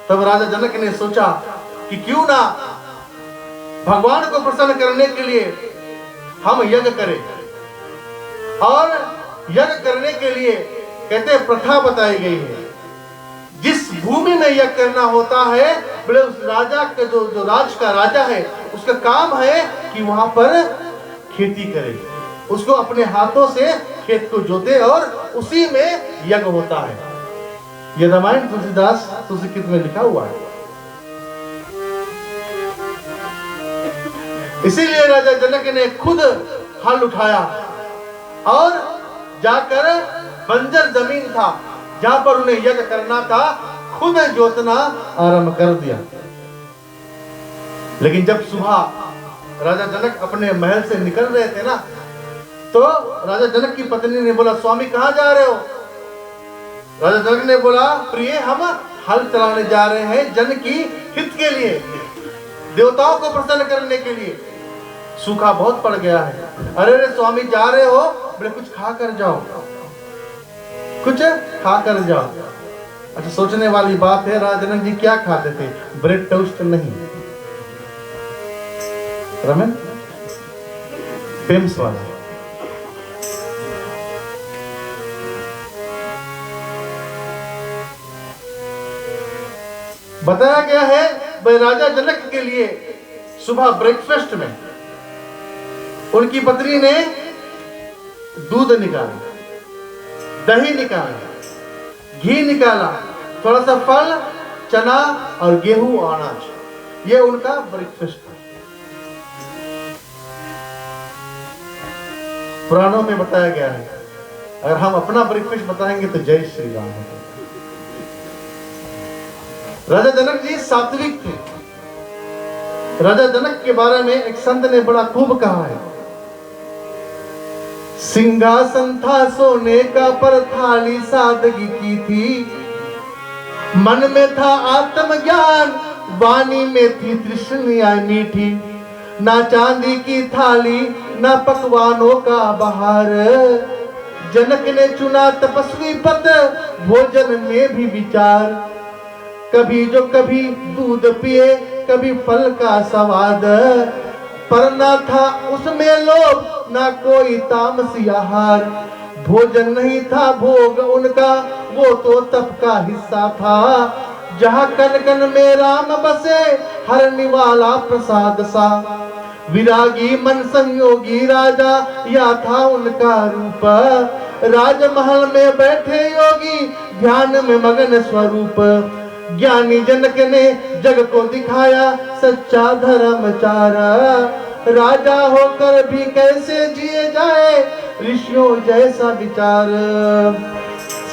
तब राजा जनक ने सोचा कि क्यों ना भगवान को प्रसन्न करने के लिए हम यज्ञ करें। और यज्ञ करने के लिए कहते प्रथा बताई गई है, जिस भूमि में यज्ञ करना होता है, बोले उस राजा का जो राज का राजा है, उसका काम है कि वहां पर खेती करे, उसको अपने हाथों से खेत को जोते और उसी में यज्ञ होता है। ये रामायण तुलसीदास तुलसीकृत में लिखा हुआ है। इसीलिए राजा जनक ने खुद हल उठाया और जाकर बंजर जमीन था जहां पर उन्हें यज्ञ करना था, खुद जोतना आरंभ कर दिया। लेकिन जब सुबह राजा जनक अपने महल से निकल रहे थे ना, तो राजा जनक की पत्नी ने बोला, स्वामी कहां जा रहे हो? राजा जनक ने बोला, प्रिय हम हल चलाने जा रहे हैं जन की हित के लिए, देवताओं को प्रसन्न करने के लिए। सूखा बहुत पड़ गया है। अरे रे स्वामी जा रहे हो? बोले कुछ खा कर जाओ, कुछ खा कर जाओ। अच्छा, सोचने वाली बात है, राजा जनक जी क्या खाते थे? ब्रेड टोस्ट नहीं, रमन पेम्स वाला। बताया गया है भाई राजा जनक के लिए सुबह ब्रेकफास्ट में उनकी पत्नी ने दूध निकाला, दही निकाला, घी निकाला, थोड़ा सा फल, चना और गेहूं और अनाज, ये उनका ब्रेकफास्ट था। पुराणों में बताया गया है, अगर हम अपना ब्रेकफास्ट बताएंगे तो जय श्री राम है। राजा जनक जी सात्विक थे। राजा जनक के बारे में एक संत ने बड़ा खूब कहा है, सिंहासन था सोने का पर थाली सादगी की थी, मन में था आत्मज्ञान, वाणी में थी तृष्णा मीठी, ना चांदी की थाली ना पकवानों का बहार, जनक ने चुना तपस्वी पद, भोजन में भी विचार, कभी जो कभी दूध पिए कभी फल का स्वाद, पर ना था उसमें लोभ ना कोई तामसी आहार, भोजन नहीं था भोग उनका वो तो तप का हिस्सा था, जहाँ कन कन में राम बसे हरने वाला प्रसाद सा, विरागी मन संयोगी राजा या था उनका रूप, राजमहल में बैठे योगी ध्यान में मगन स्वरूप, ज्ञानी जनक ने जग को दिखाया सच्चा धर्मचारा, राजा होकर भी कैसे जिए जाए ऋषियों जैसा विचार,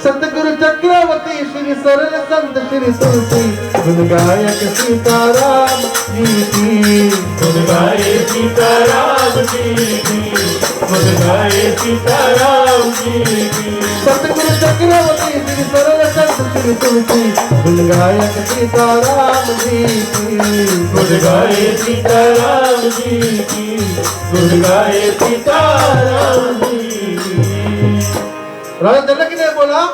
सतगुरु चक्रवर्ती श्री सरल संत श्री तुलसी, गुण गायक सीताराम जी की, गुण गाए सीताराम जी की, गुण गाए सीताराम जी की, सतगुरु चक्रवर्ती श्री सरल संत श्री तुलसी, गुण गायक सीताराम जी की, गुण गाए सीताराम जी की, गुण गाए सीताराम जी की। राजा जनक ने बोला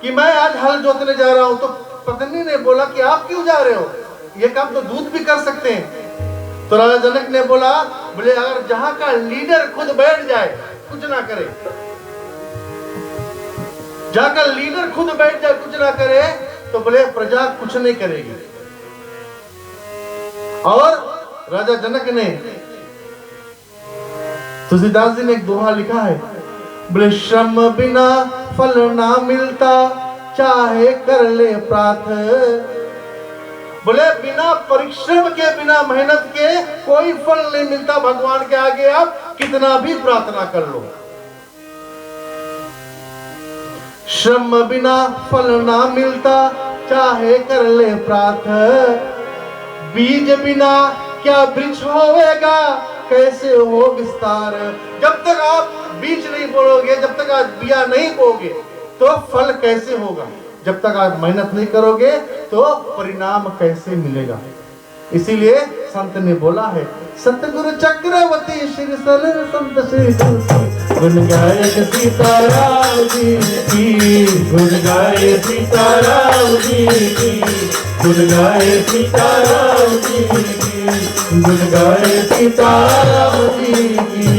कि मैं आज हल जोतने जा रहा हूं, तो पत्नी ने बोला कि आप क्यों जा रहे हो, ये काम तो दूध भी कर सकते हैं। तो राजा जनक ने बोला, बोले अगर जहां का लीडर खुद बैठ जाए कुछ ना करे, जहां का लीडर खुद बैठ जाए कुछ ना करे, तो बोले प्रजा कुछ नहीं करेगी। और राजा जनक ने, तुलसीदास जी ने एक दोहा लिखा है, बोले श्रम बिना फल ना मिलता चाहे कर ले प्रार्थ, बोले बिना परिश्रम के बिना मेहनत के कोई फल नहीं मिलता भगवान के आगे, आप कितना भी प्रार्थना कर लो। श्रम बिना फल ना मिलता चाहे कर ले प्रार्थ, बीज बिना क्या वृक्ष होवेगा, कैसे हो विस्तार। जब तक आप बीज नहीं बोलोगे, जब तक आप बिया नहीं बोगे, तो फल कैसे होगा। जब तक आप मेहनत नहीं करोगे तो परिणाम कैसे मिलेगा। इसीलिए संत ने बोला है, सतगुरु चक्रवर्ती श्री सरल संत श्री तुलसी, गुण गायक सीताराम जी की, गुण गाए सीताराम जी की, गुण गाए सीताराम जी की, गुण गाए सीताराम जी की।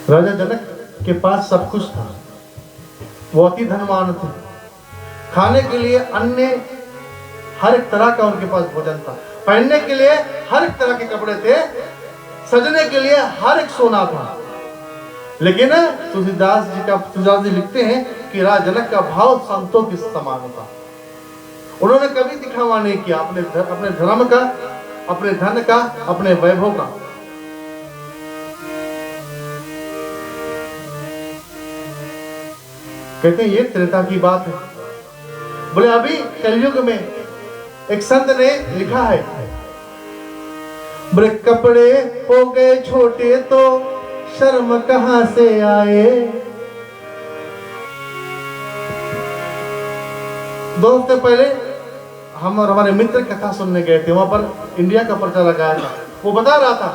राजा जनक के पास सब कुछ था, वो अति धनवान थे। खाने के लिए अन्य हर एक तरह का उनके पास भोजन था, पहनने के लिए हर एक तरह के कपड़े थे, सजने के लिए हर एक सोना था। लेकिन तुलसीदास जी लिखते हैं कि राजा जनक का भाव संतों के समान था। उन्होंने कभी दिखावा नहीं किया अपने धर्म का, अपने धन का, अपने वैभव का। कहते हैं ये त्रेता की बात है। बोले अभी कलयुग में एक संत ने लिखा है, बोले कपड़े हो गए छोटे तो शर्म कहां से आए। 2 हफ्ते पहले हम और हमारे मित्र कथा सुनने गए थे, वहां पर इंडिया का पर्चा लगाया था। वो बता रहा था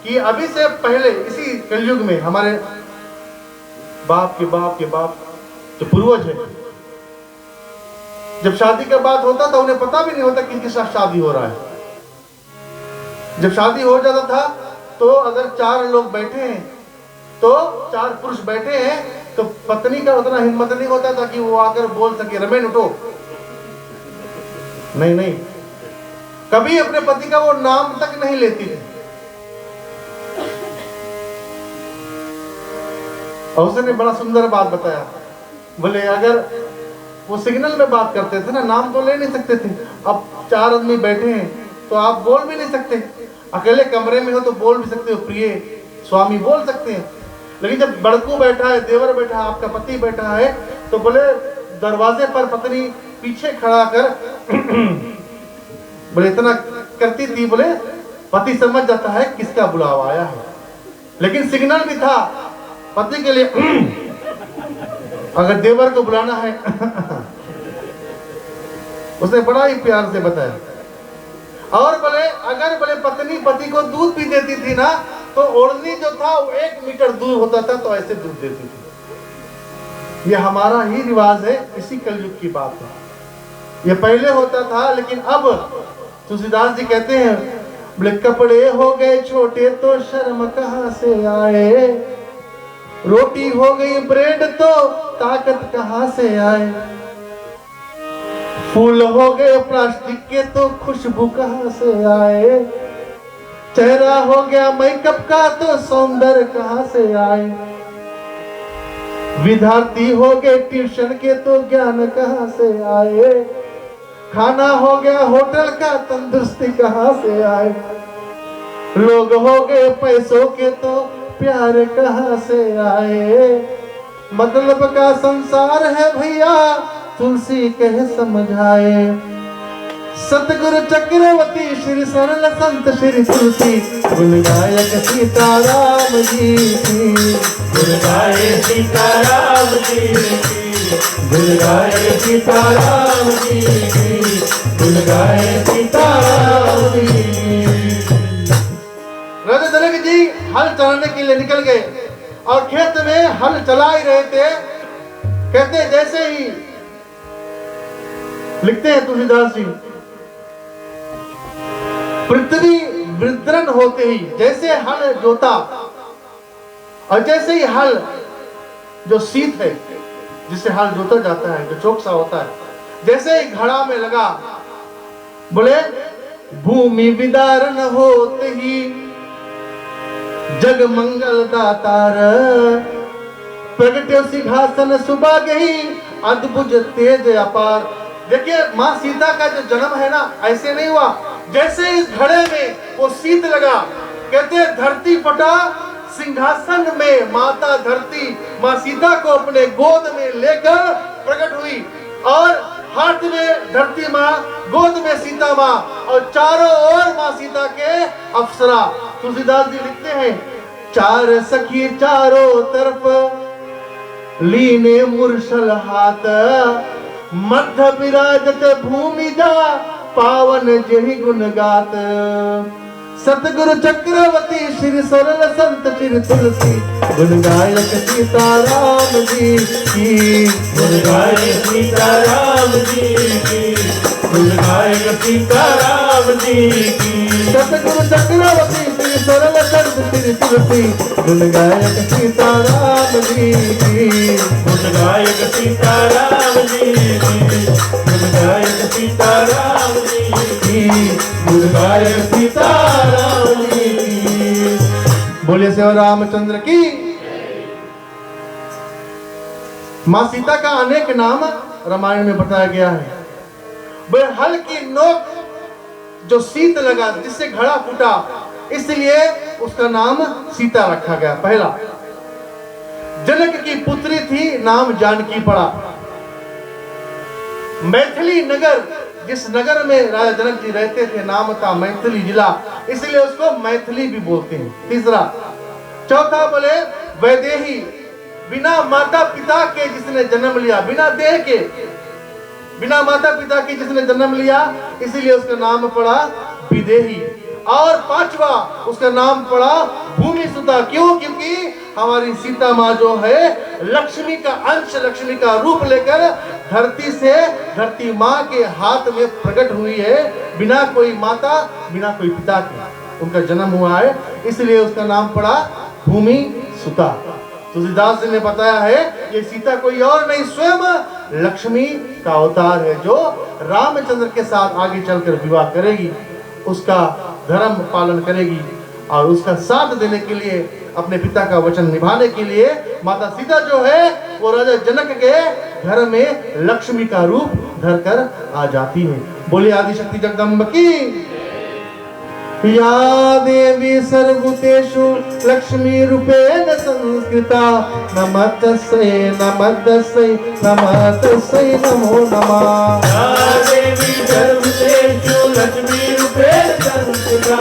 कि अभी से पहले इसी कलयुग में हमारे बाप के बाप के बाप जो पूर्वज है, जब शादी का बात होता था उन्हें पता भी नहीं होता किसके साथ शादी हो रहा है। जब शादी हो जाता था तो अगर 4 लोग बैठे हैं, तो 4 पुरुष बैठे हैं, तो पत्नी का उतना हिम्मत नहीं होता था कि वो आकर बोल सके रमेन उठो। नहीं, कभी अपने पति का वो नाम तक नहीं लेती थी। और उसने बड़ा सुंदर बात बताया, बोले अगर वो सिग्नल में बात करते थे ना, नाम तो ले नहीं सकते थे। अब 4 आदमी बैठे हैं तो आप बोल भी नहीं सकते। अकेले कमरे में हो तो बोल भी सकते हो, प्रिय स्वामी बोल सकते हैं। लेकिन जब बड़कू बैठा है, देवर बैठा है, आपका पति बैठा है, तो बोले दरवाजे पर पत्नी पीछे खड़ा कर बोले इतना करती थी, बोले पति समझ जाता है किसका बुलावा आया है। लेकिन सिग्नल भी था पति के लिए अगर देवर को बुलाना है उसने बड़ा ही प्यार से बताया। और बोले अगर बोले पत्नी पति को दूध भी देती थी ना, तो ओढ़नी जो था वो 1 मीटर दूर होता था, तो ऐसे दूध देती थी। ये हमारा ही रिवाज है, इसी कलयुग की बात है। ये पहले होता था, लेकिन अब तुलसीदास जी कहते हैं, बोले कपड़े हो गए छोटे तो शर्म कहां से आए, रोटी हो गई ब्रेड तो ताकत कहां से आए, फूल हो गए प्लास्टिक के तो खुशबू कहां से आए, चेहरा हो गया मेकअप का तो सौंदर्य कहां से आए, विद्यार्थी हो गए ट्यूशन के तो ज्ञान कहां से आए, खाना हो गया होटल का तंदुरुस्ती कहां से आए, लोग हो गए पैसों के तो प्यार कहां से आए, मतलब का संसार है भैया तुलसी कह समझाए। सतगुरु चक्रवर्ती श्री सरल संत श्री तुलसी, गुण गायक सीताराम जी की, गुण गाए सीताराम जी की, गुण गाए सीताराम जी की, गुण गाए सीताराम जी की। राजा जनक जी हल चलाने के लिए निकल गए और खेत में हल चला ही रहे थे। कहते जैसे ही लिखते हैं तुलसीदास जी, पृथ्वी विदृण होते ही जैसे हल जोता, और जैसे ही हल जो शीत है जिससे हल जोता जाता है, जो चौकसा होता है, जैसे ही घड़ा में लगा, बोले भूमि विदारण होते ही जग मंगल दातार, प्रगट्यो सिंहासन सुबह गई अद्भुत तेज अपार। देखिए माँ सीता का जो जन्म है ना, ऐसे नहीं हुआ। जैसे इस घड़े में वो शीत लगा, कहते धरती फटा सिंहासन में माता धरती, माँ सीता को अपने गोद में लेकर प्रकट हुई और हाथ में धरती माँ, गोद में सीता माँ और चारों ओर माँ सीता के अप्सरा। तुलसीदास जी लिखते हैं, चार सखी चारों तरफ लीने मुरसल हाथ, मध्य विराजत भूमि जा पावन जहि गुण गात। सतगुरु चक्रवर्ती श्री सरल संत श्री तुलसी, गुण गायक सीताराम जी की, गुण गायक सीताराम जी की, गुण गायक सीताराम जी की। सतगुरु चक्रवर्ती श्री सरल संत श्री तुलसी, गुण गायक सीताराम जी की, गुण गायक सीताराम जी की, गुण गायक सीताराम जी की, गुण गायक सीताराम जी की। बोलिए श्री रामचंद्र की। माँ सीता का अनेक नाम रामायण में बताया गया है। वह हल की नोक जो शीत लगा, जिससे घड़ा फूटा, इसलिए उसका नाम सीता रखा गया। पहला, जनक की पुत्री थी, नाम जानकी पड़ा। मैथिली नगर, जिस नगर में राजा जनक जी रहते थे, नाम था मैथिली जिला, इसलिए उसको मैथिली भी बोलते हैं। तीसरा, चौथा बोले वैदेही, बिना माता पिता के जिसने जन्म लिया, बिना देह के, बिना माता पिता के जिसने जन्म लिया, इसीलिए उसका नाम पड़ा विदेही। और पांचवा, उसका नाम पड़ा भूमि सुता। क्यों? क्योंकि हमारी सीता माँ जो है लक्ष्मी का अंश, लक्ष्मी का रूप लेकर धरती से, धरती माँ के हाथ में प्रकट हुई है, बिना कोई माता, बिना कोई पिता के उनका जन्म हुआ है, इसलिए उसका नाम पड़ा भूमि सुता। तुलसीदास जी ने बताया है, ये सीता कोई और नहीं, स्वयं लक्ष्मी का अवतार है, जो रामचंद्र के साथ आगे चलकर विवाह करेगी, उसका धर्म पालन करेगी और उसका साथ देने के लिए, अपने पिता का वचन निभाने के लिए माता सीता जो है वो राजा जनक के घर में लक्ष्मी का रूप धरकर आ जाती है। बोलिए आदिशक्ति जगदम्ब की। या देवी सर्वभूतेषु लक्ष्मी रूपेण संस्कृता, नमस्तस्यै नमस्तस्यै नमस्तस्यै नमो नमः। या देवी सर्वभूतेषु लक्ष्मी रूपेण संस्कृता,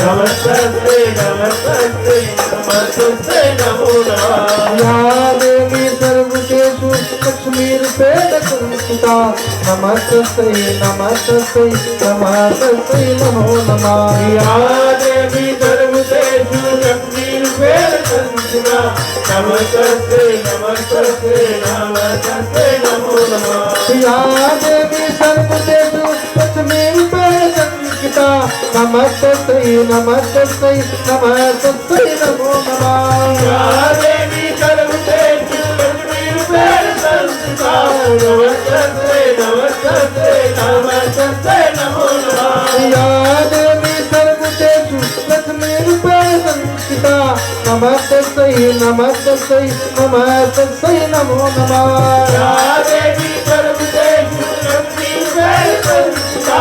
नमस्तस्यै नमस्तस्यै नमस्तस्यै नमो नमः। या देवी सर्वभूतेषु लक्ष्मी रूपेण संस्कृता, नमस्तस्यै नमस्तस्यै नमस्तस्यै नमो नमः। या देवी सर्वभूतेषु लक्ष्मी रूपेण संस्थिता, नमस्तस्यै नमस्तस्यै नमस्तस्यै नमो नमः। या देवी सर्वभूतेषु लक्ष्मी रूपेण संस्थिता, नमस्तस्यै नमस्तस्यै नमस्तस्यै नमो नमः। या देवी सर्वभूतेषु लक्ष्मी रूपेण संस्थिता, नमस्तस्यै नमस्तस्यै नमस्तस्यै नमो नमः। या देवी सर्वभूतेषु लक्ष्मी रूपेण संस्थिता, नमस्तस्यै नमस्तस्यै नमस्तस्यै नमो नमः। या देवी सर्वभूतेषु लक्ष्मी रूपेण संस्थिता,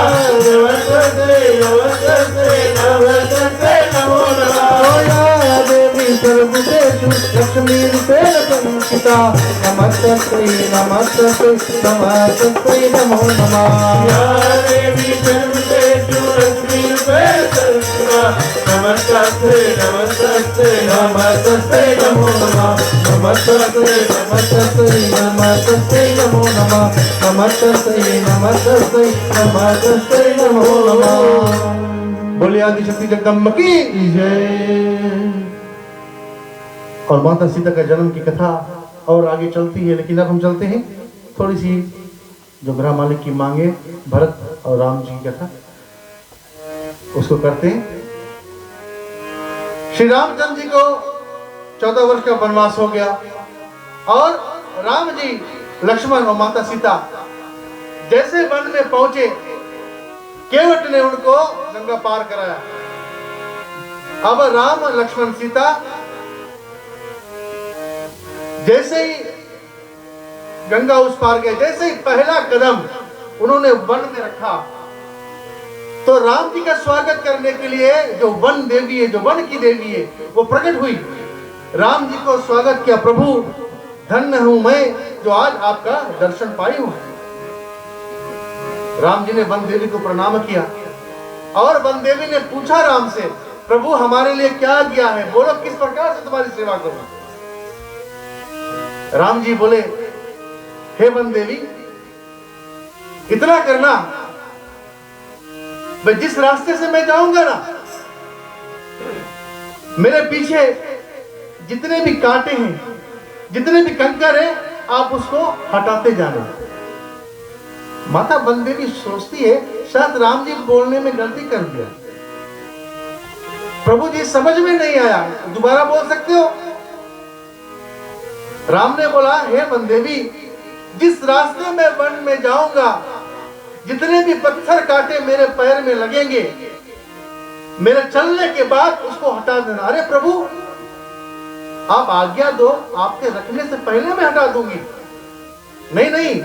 नमस्तस्यै नमस्तस्यै नमस्तस्यै नमो नमः। या देवी सर्वभूतेषु लक्ष्मी रूपेण संस्थिता, नमस्तस्यै नमस्तस्यै नमस्तस्यै नमो नमः। या देवी सर्वभूतेषु लक्ष्मी रूपेण संस्थिता, नमस्तस्यै नमस्तस्यै नमस्तस्यै नमो नमः। नमस्तस्यै नमस्तस्यै नमस्तस्यै नमो नमः। नमस्तस्यै नमस्तस्यै नमस्तस्यै नमो नमः। बोलिए आदिशक्ति जगदम्ब की जय। और माता सीता का जन्म की कथा और आगे चलती है, लेकिन अब हम चलते हैं थोड़ी सी जो ग्रह मालिक की मांगे, भरत और राम जी की कथा, उसको करते हैं। श्री रामचंद्र जी को 14 वर्ष का वनवास हो गया और राम जी, लक्ष्मण और माता सीता जैसे वन में पहुंचे, केवट ने उनको गंगा पार कराया। अब राम, लक्ष्मण, सीता जैसे ही गंगा उस पार गए, जैसे ही पहला कदम उन्होंने वन में रखा, तो राम जी का स्वागत करने के लिए जो वन देवी है, जो वन की देवी है, वो प्रकट हुई। राम जी को स्वागत किया, प्रभु धन्य हूं मैं जो आज आपका दर्शन पाई हूं। राम जी ने वन देवी को प्रणाम किया और वन देवी ने पूछा राम से, प्रभु हमारे लिए क्या किया है, बोलो किस प्रकार से तुम्हारी सेवा करूं। राम जी बोले, हे वन देवी, इतना करना, मैं जिस रास्ते से मैं जाऊंगा ना, मेरे पीछे जितने भी कांटे हैं, जितने भी कंकर हैं, आप उसको हटाते जाना। माता वन देवी सोचती है शायद राम जी बोलने में गलती कर दिया, प्रभु जी समझ में नहीं आया, दोबारा बोल सकते हो। राम ने बोला, हे वन देवी, जिस रास्ते में वन में जाऊंगा, जितने भी पत्थर कांटे मेरे पैर में लगेंगे, मेरे चलने के बाद उसको हटा देना। अरे प्रभु आप आज्ञा दो, आपके रखने से पहले मैं हटा दूंगी। नहीं नहीं,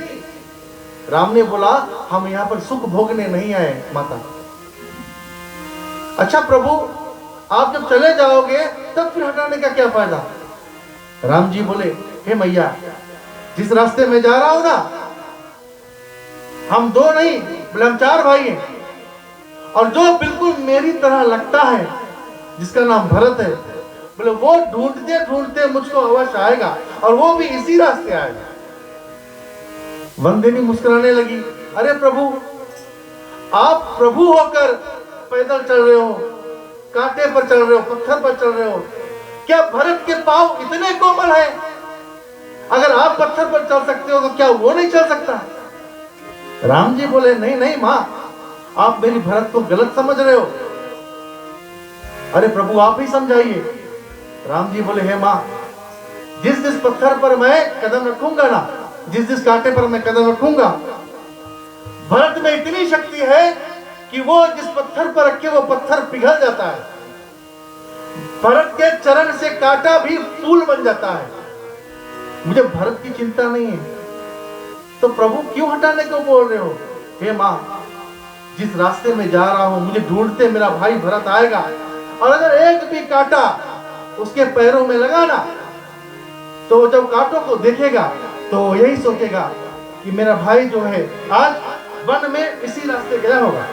राम ने बोला, हम यहां पर सुख भोगने नहीं आए माता। अच्छा प्रभु, आप जब चले जाओगे तब फिर हटाने का क्या फायदा। राम जी बोले, हे मैया, जिस रास्ते में जा रहा हूं ना, हम दो नहीं बोले हम 4 भाई हैं, और जो बिल्कुल मेरी तरह लगता है, जिसका नाम भरत है, बोले वो ढूंढते ढूंढते मुझको अवश्य आएगा, और वो भी इसी रास्ते आएगा। वन देवी मुस्कुराने लगी, अरे प्रभु, आप प्रभु होकर पैदल चल रहे हो, कांटे पर चल रहे हो, पत्थर पर चल रहे हो, क्या भरत के पांव इतने कोमल है, अगर आप पत्थर पर चल सकते हो तो क्या वो नहीं चल सकता। राम जी बोले, नहीं नहीं मां, आप मेरी भरत को गलत समझ रहे हो, अरे प्रभु आप ही समझाइए। राम जी बोले, हे मां, जिस जिस पत्थर पर मैं कदम रखूंगा ना, जिस जिस कांटे पर मैं कदम रखूंगा, भरत में इतनी शक्ति है कि वो जिस पत्थर पर रखे वो पत्थर पिघल जाता है, भरत के चरण से कांटा भी फूल बन जाता है। मुझे भरत की चिंता नहीं है, तो प्रभु क्यों हटाने को बोल रहे हो। हे मां, जिस रास्ते में जा रहा हूं, मुझे ढूंढते मेरा भाई भरत आएगा, और अगर एक भी कांटा उसके पैरों में लगा ना, तो जब कांटों को देखेगा तो यही सोचेगा कि मेरा भाई जो है आज वन में इसी रास्ते गया होगा,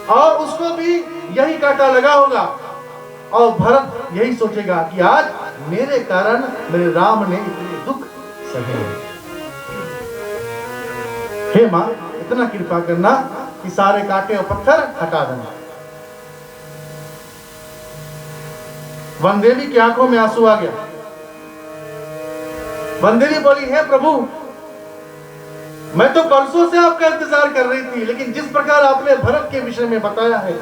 और उसको भी यही कांटा लगा होगा, और भरत यही सोचेगा कि आज मेरे कारण मेरे राम ने इतने दुख सहे। हे मां, इतना कृपा करना कि सारे कांटे और पत्थर हटा देना। वन देवी की आंखों में आंसू आ गया। वन देवी बोली, हे प्रभु, मैं तो परसों से आपका इंतजार कर रही थी, लेकिन जिस प्रकार आपने भरत के विषय में बताया है,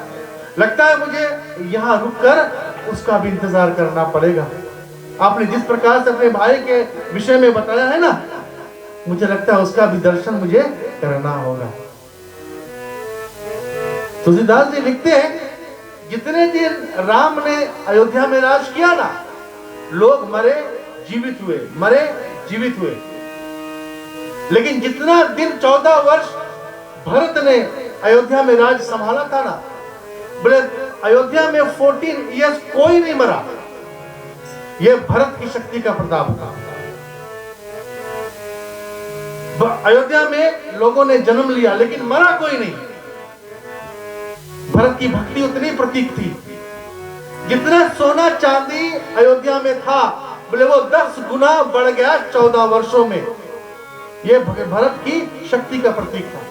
लगता है मुझे यहाँ रुककर उसका भी इंतजार करना पड़ेगा। आपने जिस प्रकार से अपने भाई के विषय में बताया है ना, मुझे लगता है उसका भी दर्शन मुझे करना होगा। तुलसीदास जी लिखते हैं, जितने दिन राम ने अयोध्या में राज किया ना, लोग मरे जीवित हुए, मरे जीवित हुए, लेकिन जितना दिन 14 वर्ष भरत ने अयोध्या में राज संभाला था ना, बोले अयोध्या में 14 इयर्स कोई नहीं मरा। यह भरत की शक्ति का प्रताप था। अयोध्या में लोगों ने जन्म लिया, लेकिन मरा कोई नहीं। भरत की भक्ति उतनी प्रतीक थी, जितना सोना चांदी अयोध्या में था, बोले वो 10 गुना बढ़ गया 14 वर्षों में। यह भरत की शक्ति का प्रतीक था।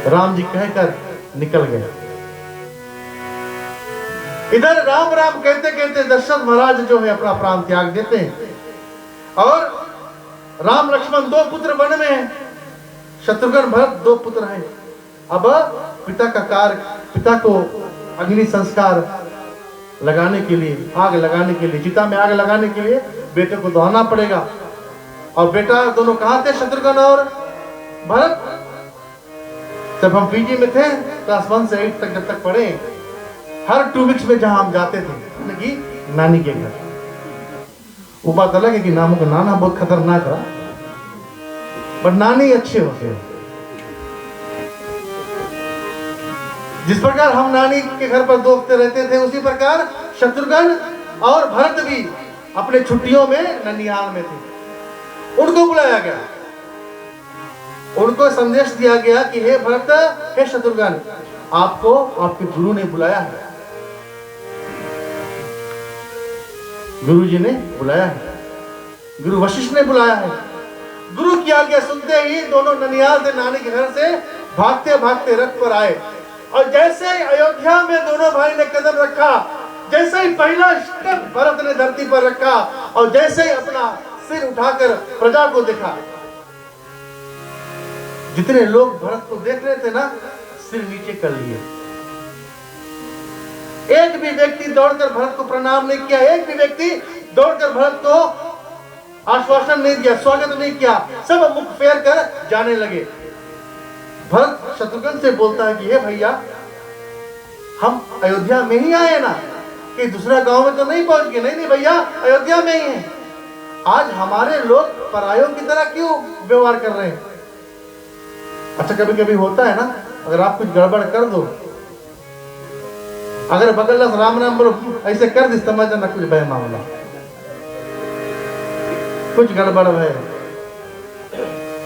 राम जी कहकर निकल गए। इधर राम राम कहते कहते दशरथ महाराज जो है अपना प्राण त्याग देते हैं, और राम लक्ष्मण 2 पुत्र वन में हैं, शत्रुघ्न भरत 2 पुत्र हैं। अब पिता को अग्नि संस्कार लगाने के लिए, आग लगाने के लिए, चिता में आग लगाने के लिए बेटे को दौड़ना पड़ेगा। और बेटा दोनों कहाँ थे, शत्रुघ्न और भरत। जब हम पीजी में थे, क्लास 1 से 8 तक जब तक पढ़े, हर 2 वीक्स में जहां हम जाते थे कि नानी के घर। वो बात अलग है कि नामों का नाना बहुत खतरनाक रहा, पर नानी अच्छे होते हैं। जिस प्रकार हम नानी के घर पर दोखते रहते थे, उसी प्रकार शत्रुघ्न और भरत भी अपने छुट्टियों में ननिहाल में थे। उनको बुलाया गया, उनको संदेश दिया गया कि हे भरत, हे शत्रुघ्न, आपको आपके गुरु ने बुलाया है, गुरु जी ने बुलाया है, गुरु वशिष्ठ ने बुलाया है। गुरु की आज्ञा सुनते ही दोनों ननिहाल से नानी के घर से भागते भागते रथ पर आए, और जैसे ही अयोध्या में दोनों भाई ने कदम रखा, जैसे ही पहला स्टेप भरत ने धरती पर रखा, और जैसे ही अपना सिर उठाकर प्रजा को देखा, जितने लोग भरत को देख रहे थे ना, सिर नीचे कर लिए। एक भी व्यक्ति दौड़कर भरत को प्रणाम नहीं किया, एक भी व्यक्ति दौड़कर भरत को आश्वासन नहीं दिया, स्वागत नहीं किया, सब मुख फेर कर जाने लगे। भरत शत्रुघ्न से बोलता है कि हे भैया, हम अयोध्या में ही आए ना, कि दूसरा गांव में तो नहीं पहुंच गए? नहीं भैया, अयोध्या में ही हैं। आज हमारे लोग परायों की तरह क्यों व्यवहार कर रहे हैं? अच्छा, कभी कभी होता है ना, अगर आप कुछ गड़बड़ कर दो, अगर बगल राम राम बोलो ऐसे कर दी, समझ जाना कुछ भय मामला, कुछ गड़बड़ है।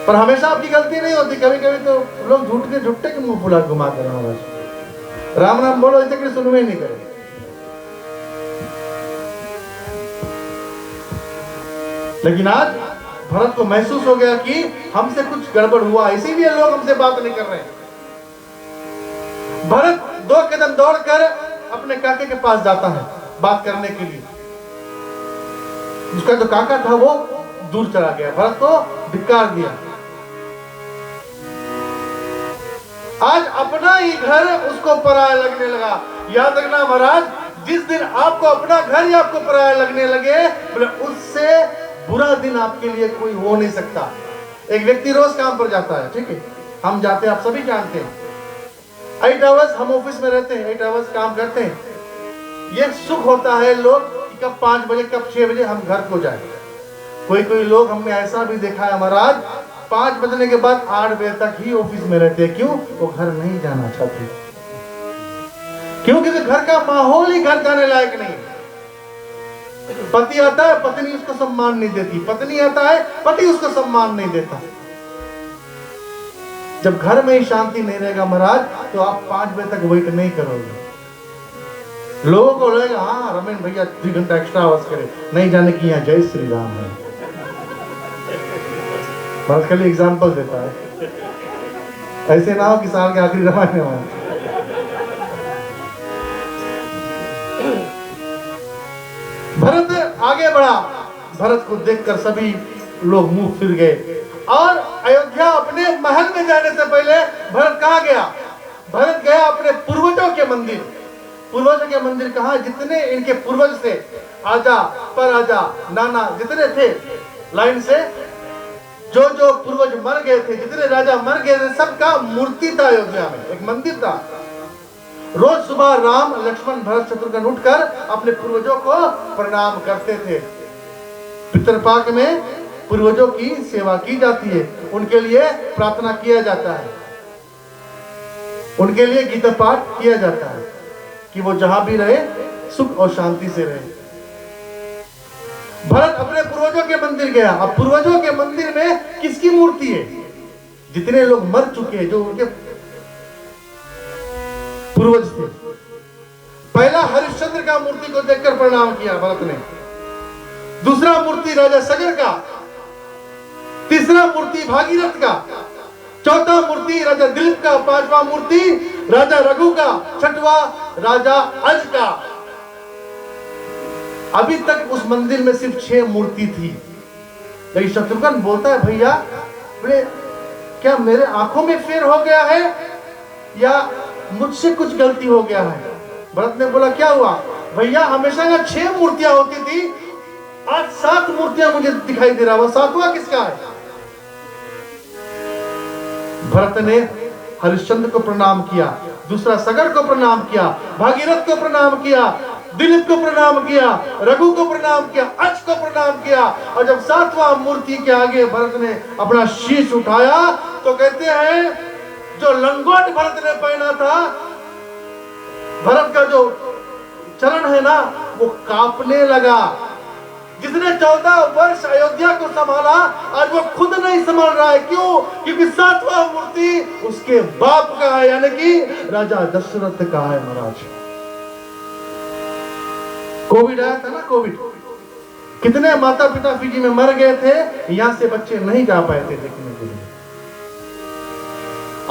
पर हमेशा आपकी गलती नहीं होती, कभी कभी तो लोग झूठे के मुंह फुला घुमा कर राम राम बोलो ऐसे कि सुनवे नहीं करे। लेकिन आज भरत को महसूस हो गया कि हमसे कुछ गड़बड़ हुआ, इसीलिए लोग हमसे बात नहीं कर रहे हैं। भरत 2 कदम दौड़कर अपने काके के पास जाता है बात करने के लिए। उसका जो काका था वो दूर चला गया, भरत को धिक्कार दिया। आज अपना ही घर उसको पराया लगने लगा। याद रखना महाराज, जिस दिन आपको अपना घर ही आपको पराया लगने लगे, बोले उससे बुरा दिन आपके लिए कोई हो नहीं सकता। एक व्यक्ति रोज काम पर जाता है, ठीक है, हम जाते हैं, आप सभी जानते हैं, 8 आवर्स हम ऑफिस में रहते हैं, 8 आवर्स काम करते हैं। ये सुख होता है लोग कि कब 5 बजे कब 6 बजे हम घर को जाए। कोई लोग हमने ऐसा भी देखा है महाराज, 5 बजने के बाद 8 बजे तक ही ऑफिस में रहते हैं। क्यों? वो घर नहीं जाना चाहते, क्योंकि घर का माहौल ही घर जाने लायक नहीं। पति आता है, पत्नी उसको सम्मान नहीं देती, पत्नी आता है, पति उसको सम्मान नहीं देता। जब घर में ही शांति नहीं रहेगा महाराज, तो आप 5 बजे तक वेट नहीं करोगे। लोगों को लगेगा हाँ रमेन भैया 3 घंटा एक्स्ट्रा आवाज करे, नहीं जाने की यहाँ जय श्री राम है। बस खाली एग्जाम्पल देता है, ऐसे ना हो कि साल के आखिरी रामायण में। भरत आगे बढ़ा, भरत को देखकर सभी लोग मुंह फिर गए। और अयोध्या अपने महल में जाने से पहले भरत कहाँ गया? भरत गया अपने पूर्वजों के मंदिर। पूर्वजों के मंदिर कहाँ? जितने इनके पूर्वज थे, आजा पराजा नाना जितने थे लाइन से, जो जो पूर्वज मर गए थे, जितने राजा मर गए थे, सबका मूर्ति था अयोध्या में, एक मंदिर था। रोज सुबह राम लक्ष्मण भरत शत्रुघ्न उठकर अपने पूर्वजों को प्रणाम करते थे। पितरपाक में पूर्वजों की सेवा की जाती है, उनके लिए प्रार्थना किया जाता है, उनके लिए गीता पाठ किया जाता है कि वो जहां भी रहे सुख और शांति से रहे। भरत अपने पूर्वजों के मंदिर गया। अब पूर्वजों के मंदिर में किसकी मूर्ति है? जितने लोग मर चुके हैं, जो उनके पूर्वज थे। पहला हरिश्चंद्र का मूर्ति को देखकर प्रणाम किया भरत ने, दूसरा मूर्ति राजा सगर का, तीसरा मूर्ति भागीरथ का, चौथा मूर्ति राजा दिलीप का, पांचवा मूर्ति राजा रघु का, छठवा राजा अज का। अभी तक उस मंदिर में सिर्फ 6 मूर्ति थी। लेकिन शत्रुघ्न बोलता है भैया, बोले क्या मेरे आंखों में फेर हो गया है या मुझसे कुछ गलती हो गया है? भरत ने बोला क्या हुआ? भैया हमेशा यहाँ 6 मूर्तियां होती थी, आज 7 मूर्तियां मुझे दिखाई दे रहा है, वो 7वां किसका है? भरत ने हरिश्चंद्र को प्रणाम किया, दूसरा सगर को प्रणाम किया, भागीरथ को प्रणाम किया, दिलीप को प्रणाम किया, रघु को प्रणाम किया, अज को प्रणाम किया। और जब 7वां मूर्ति के आगे भरत ने अपना शीश उठाया तो कहते हैं जो लंगोट भरत ने पहना था, भरत का जो चरण है ना वो कांपने लगा। जिसने 14 वर्ष अयोध्या को संभाला, आज वो खुद नहीं संभाल रहा है। क्यों? क्योंकि 7वां मूर्ति उसके बाप का है, यानी कि राजा दशरथ का है महाराज। कोविड आया था ना, कोविड, कितने माता पिता फिजी में मर गए थे, यहां से बच्चे नहीं जा पाए थे देखने के लिए।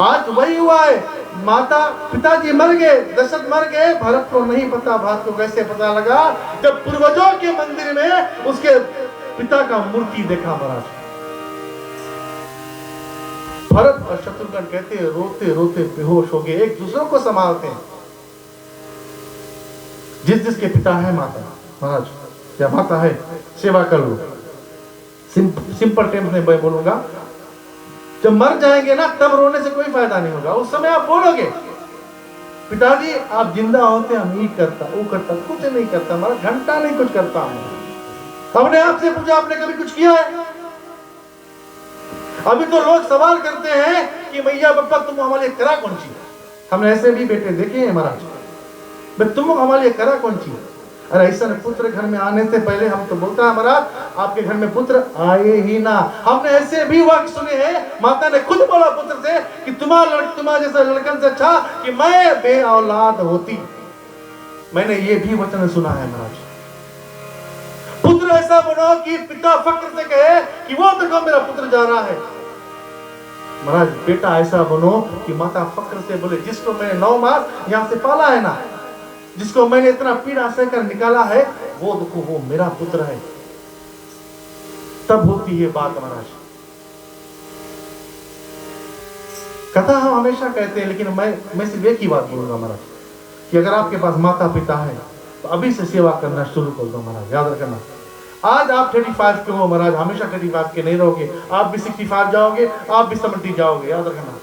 आज वही हुआ है, माता पिताजी मर गए, दशरथ मर गए, भरत को नहीं पता। भरत को कैसे पता लगा? जब पूर्वजों के मंदिर में उसके पिता का मूर्ति देखा महाराज। भरत और शत्रुघ्न कहते रोते रोते बेहोश हो गए, एक दूसरों को संभालते हैं। जिसके पिता है माता महाराज या माता है, सेवा कर लो। सिंपल टर्म्स में मैं बोलूंगा, जब मर जाएंगे ना तब रोने से कोई फायदा नहीं होगा। उस समय आप बोलोगे पिताजी आप जिंदा होते हम ये करता वो करता, कुछ नहीं करता, हमारा घंटा नहीं कुछ करता। हमने आपसे पूछा आपने कभी कुछ किया है? अभी तो लोग सवाल करते हैं कि मैया पापा तुम हमारे लिए करा कौन सी? हमने ऐसे भी बेटे देखे हैं महाराज, तुम हमारे लिए करा कौन सी? अरे ऐसा पुत्र घर में आने से पहले हम तो बोलता है महाराज आपके घर में पुत्र आए ही ना। हमने ऐसे भी वाक्य सुने हैं, माता ने खुद बोला पुत्र से कि तुम्हारा जैसा लड़कन से अच्छा कि मैं बे औलाद होती। मैंने ये भी वचन सुना है महाराज। पुत्र ऐसा बनो कि पिता फक्र से कहे कि वो देखो मेरा पुत्र जा रहा है। महाराज बेटा ऐसा बनो कि माता फक्र से बोले जिसको मैंने 9 मास यहां से पाला है ना, जिसको मैंने इतना पीड़ा सहकर निकाला है, वो देखो वो मेरा पुत्र है। तब होती है बात महाराज। कथा हम हमेशा कहते हैं, लेकिन मैं सिर्फ एक ही बात बोलूंगा महाराज कि अगर आपके पास माता पिता है तो अभी से सेवा करना शुरू कर दो महाराज। याद रखना, आज आप 35 के हो महाराज, हमेशा 35 के नहीं रहोगे। आप भी 65 जाओगे, आप भी 70 जाओगे। याद रखना,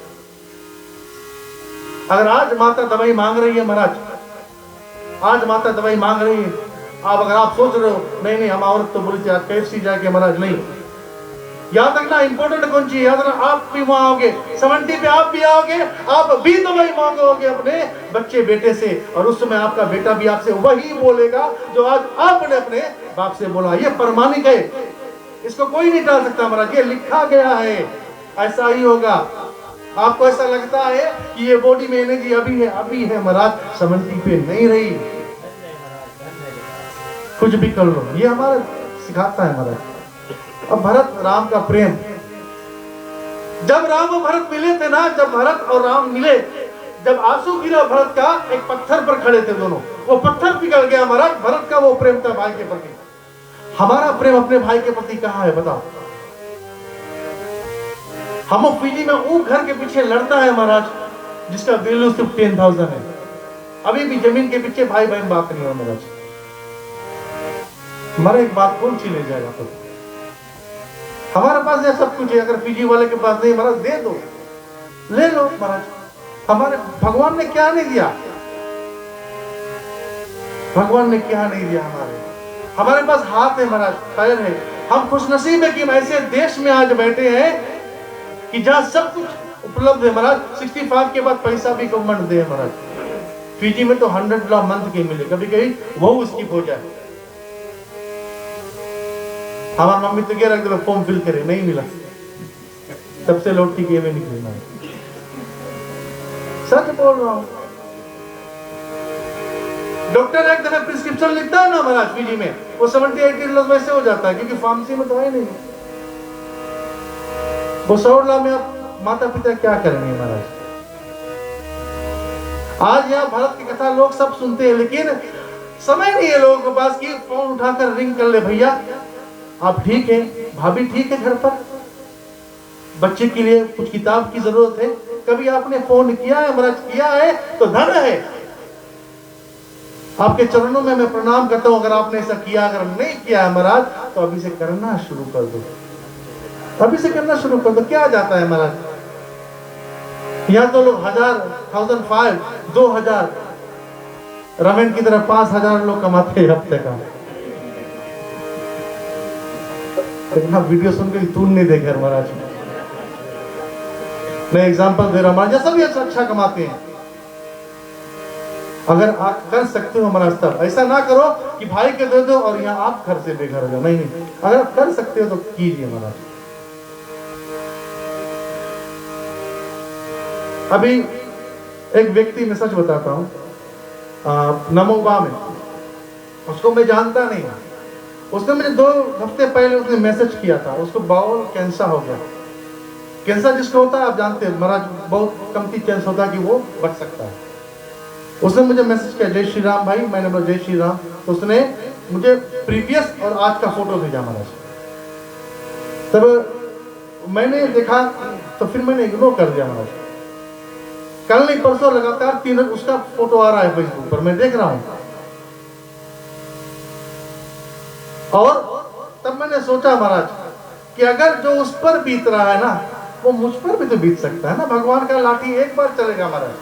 अगर आज माता दवाई मांग रही है महाराज, आज माता दवाई मांग रही है, अगर आप सोच रहे हो नहीं नहीं हम औरत तो बोली थी आज KFC जाके महाराज, नहीं। याद रखना इंपॉर्टेंट कौन चीज, याद रखना आप भी वहां आओगे, 70 पे आप भी आओगे, आप भी दवाई मांगोगे अपने बच्चे बेटे से, और उस समय आपका बेटा भी आपसे वही बोलेगा जो आज आपने अपने बाप से बोला। ये प्रमाणिक है, इसको कोई नहीं टाल सकता महाराज, ये लिखा गया है, ऐसा ही होगा। आपको ऐसा लगता है कि ये बॉडी में एनर्जी अभी है महाराज, 70 पे नहीं रही। कुछ भी कर लो, ये हमारा सिखाता है महाराज। अब भरत राम का प्रेम, जब राम और भरत मिले थे ना, जब भरत और राम मिले, जब आंसू गिरा भरत का, एक पत्थर पर खड़े थे दोनों, वो पत्थर पिघल गया महाराज। भरत का वो प्रेम था भाई के प्रति। हमारा प्रेम अपने भाई के प्रति कहाँ है बताओ? हम फिजी में वो घर के पीछे लड़ता है महाराज जिसका वैल्यू सिर्फ 10,000 है। अभी भी जमीन के पीछे भाई बहन बात नहीं हो महाराज। हमारा एक बात कौन सी ले जाएगा? तो हमारे पास यह सब कुछ है, अगर फिजी वाले के पास नहीं महाराज दे दो, ले लो महाराज। हमारे भगवान ने क्या नहीं दिया? भगवान ने क्या नहीं दिया? हमारे पास हाथ है महाराज, पैर है। हम खुशनसीब है कि हम ऐसे देश में आज बैठे हैं कि जहां सब कुछ उपलब्ध है महाराज। 65 के बाद पैसा भी गवर्नमेंट दे महाराज। फिजी में तो 100 डॉलर मंथ के मिले, कभी कभी वो स्किप हो जाए। हमारी मम्मी तो कह रहा फॉर्म फिल करे, नहीं मिला, तब से लौट के में निकले। सच बोल रहा हूं। डॉक्टर एक दफे प्रिस्क्रिप्शन लिखता है ना महाराज फिजी में, वो 70-80 डॉलर वैसे हो जाता है, क्योंकि फार्मेसी में तो है नहीं। वो 100 डॉलर में आप माता पिता क्या करेंगे महाराज? आज यहाँ भारत की कथा लोग सब सुनते हैं, लेकिन समय नहीं है लोगों के पास कि फोन उठाकर रिंग कर ले, भैया आप ठीक है, भाभी ठीक है, घर पर बच्चे के लिए कुछ किताब की जरूरत है। कभी आपने फोन किया है महाराज? किया है तो धन है। आपके चरणों में मैं प्रणाम करता हूं। अगर आपने ऐसा किया, अगर नहीं किया है महाराज, तो अभी से करना शुरू कर दो, अभी से करना शुरू कर दो। क्या जाता है महाराज? यहाँ तो लोग 1000, 2000 रमेन की तरह 5000 लोग कमाते हैं हफ्ते का। वीडियो सुन के तू नहीं देखे महाराज। मैं एग्जांपल दे रहा हूं, जैसा भी अच्छा कमाते हैं। अगर आप कर सकते हो महाराज तब ऐसा ना करो कि भाई के दे दो और यहाँ आप घर से बेघर हो जाओ। नहीं नहीं, अगर आप कर सकते हो तो कीजिए महाराज। अभी एक व्यक्ति, मैं सच बताता हूँ, नमोबा में, उसको मैं जानता नहीं, उसने मुझे 2 हफ्ते पहले उसने मैसेज किया था, उसको बाउल कैंसर हो गया। कैंसर जिसको होता है आप जानते हैं महाराज, बहुत कमती चांस होता है कि वो बच सकता है। उसने मुझे मैसेज किया, जय श्री राम भाई। मैंने बोला जय श्री राम। तो उसने मुझे प्रीवियस और आज का फोटो भेजा महाराज। तब मैंने देखा तो फिर मैंने इग्नोर कर दिया महाराज। कल नहीं परसों लगातार 3 उसका फोटो आ रहा है फेसबुक पर, मैं देख रहा हूं। और तब मैंने सोचा महाराज कि अगर जो उस पर बीत रहा है ना, वो मुझ पर भी तो बीत सकता है ना। भगवान का लाठी एक बार चलेगा महाराज।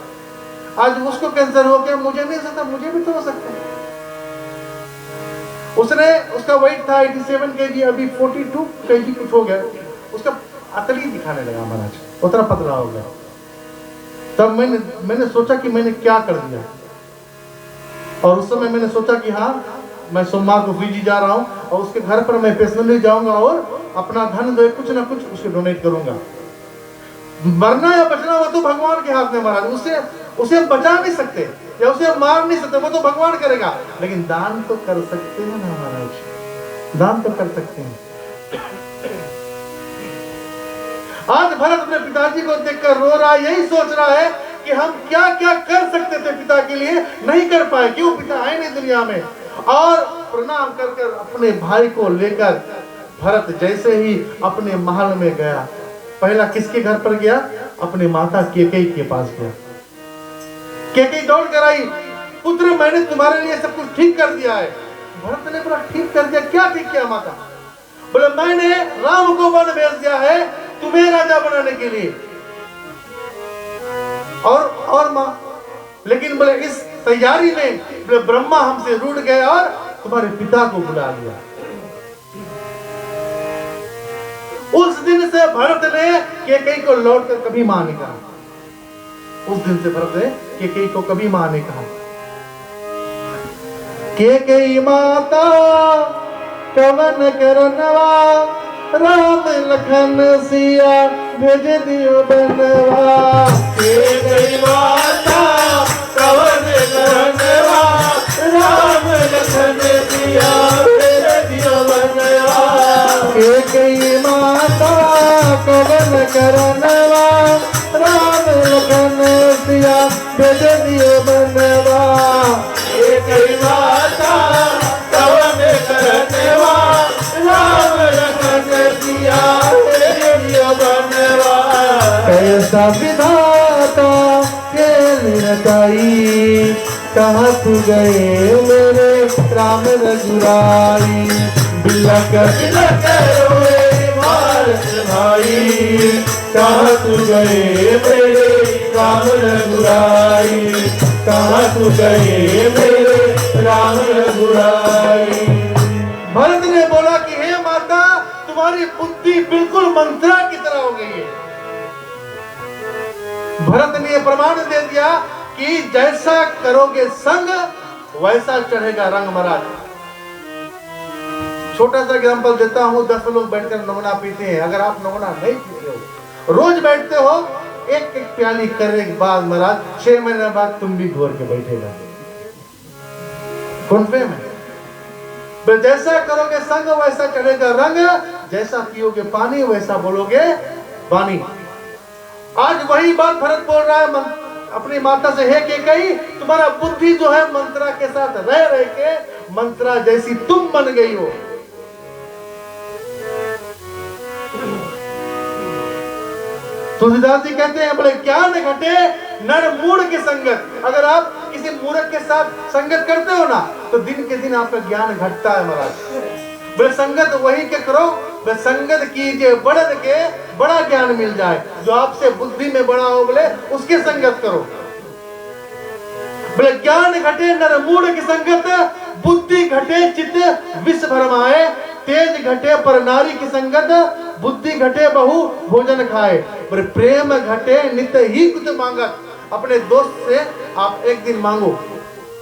आज उसको कैंसर हो गया, मुझे नहीं सकता, मुझे भी तो हो सकता है। उसका वेट था 87 kg, अभी 42 kg कुछ हो गया। उसका अतली दिखाने लगा महाराज, उतना पतला हो गया। तब मैंने सोचा कि मैंने क्या कर दिया। और उस समय मैंने सोचा कि हाँ, मैं सोमवार को फिजी जा रहा हूँ और उसके घर पर मैं पर्सनली जाऊंगा और अपना धन दे कुछ ना कुछ उसको डोनेट करूंगा। मरना या बचना वो तो भगवान के हाथ में महाराज। उसे हम बचा नहीं सकते या उसे हम मार नहीं सकते, वो तो भगवान करेगा। लेकिन दान तो कर सकते हैं ना महाराज, दान तो कर सकते हैं। आज भरत अपने पिताजी को देखकर रो रहा है, यही सोच रहा है कि हम क्या क्या कर सकते थे पिता के लिए, नहीं कर पाए। क्यों? पिता है नहीं दुनिया में। और प्रणाम कर कर अपने भाई को लेकर भरत जैसे ही अपने महल में गया, पहला किसके घर पर गया? अपने माता कैकेयी के पास गया। कैकेयी दौड़ कर आई, पुत्र मैंने तुम्हारे लिए सब कुछ ठीक कर दिया है। भरत ने बोला ठीक कर दिया? क्या ठीक किया माता? बोले मैंने राम को वन भेज दिया है तुम्हें राजा बनाने के लिए। और मां, लेकिन बोले इस तैयारी में बोले ब्रह्मा हमसे रूठ गए और तुम्हारे पिता को बुला लिया। उस दिन से भरत ने कैकेयी को लौट कर कभी मां नहीं कहा। उस दिन से भरत ने कैकेयी को कभी मां नहीं कहा। कैकेयी माता कवन करनवा, राम लखन सिया भेज दियो बनवा। कैकेयी माता कवन करनवा, राम लखन सिया भेज दियो बनवा। कैकेयी माता कवन करनवा, राम लखन सिया भेज दियो बनवा। कैकेयी माता कवन करनवा, राम लखन सिया भेज दियो बनवा। कैसा विधाता खेल रचाई, कहाँ तू गए मेरे राम रघुराई। बिलक तिलक रोए भारत भाई, कहाँ तू गए मेरे राम रघुराई, कहाँ तू गए मेरे राम रघुराई। भरत ने बोला कि हे माता, तुम्हारी बुद्धि बिल्कुल मंत्रा की तरह हो गई है। भरत ने प्रमाण दे दिया कि जैसा करोगे संग वैसा चढ़ेगा रंग महाराज। छोटा सा एग्जांपल देता हूं, 10 लोग बैठकर नमूना पीते हैं। अगर आप नमूना नहीं पीते हो, रोज बैठते हो, एक एक प्याली करने के बाद महाराज 6 महीने बाद तुम भी घोर के बैठेगा। कन्फर्म है। तो जैसा करोगे संग वैसा चढ़ेगा रंग, जैसा पियोगे पानी वैसा बोलोगे वाणी। आज वही बात भरत बोल रहा है अपनी माता से, हे कैकेयी, तुम्हारा बुद्धि जो है मंत्रा के साथ रह रह के मंत्रा जैसी तुम बन गई हो। तुलसीदास जी कहते हैं, बोले ज्ञान घटे नर मूढ़ की संगत। अगर आप किसी मूर्ख के साथ संगत करते हो ना, तो दिन के दिन आपका ज्ञान घटता है महाराज। बोले संगत वही के करो, बोले संगत कीजिए बढ़ के बड़ा ज्ञान मिल जाए। जो आपसे बुद्धि में बड़ा हो बोले उसके संगत करो। बोले ज्ञान घटे नर मूढ़ की संगत, बुद्धि घटे चित्त विष भरमाए। तेज घटे पर नारी की संगत, बुद्धि घटे बहु भोजन खाए। बोले प्रेम घटे नित्य ही कुछ मांगत। अपने दोस्त से आप एक दिन मांगो,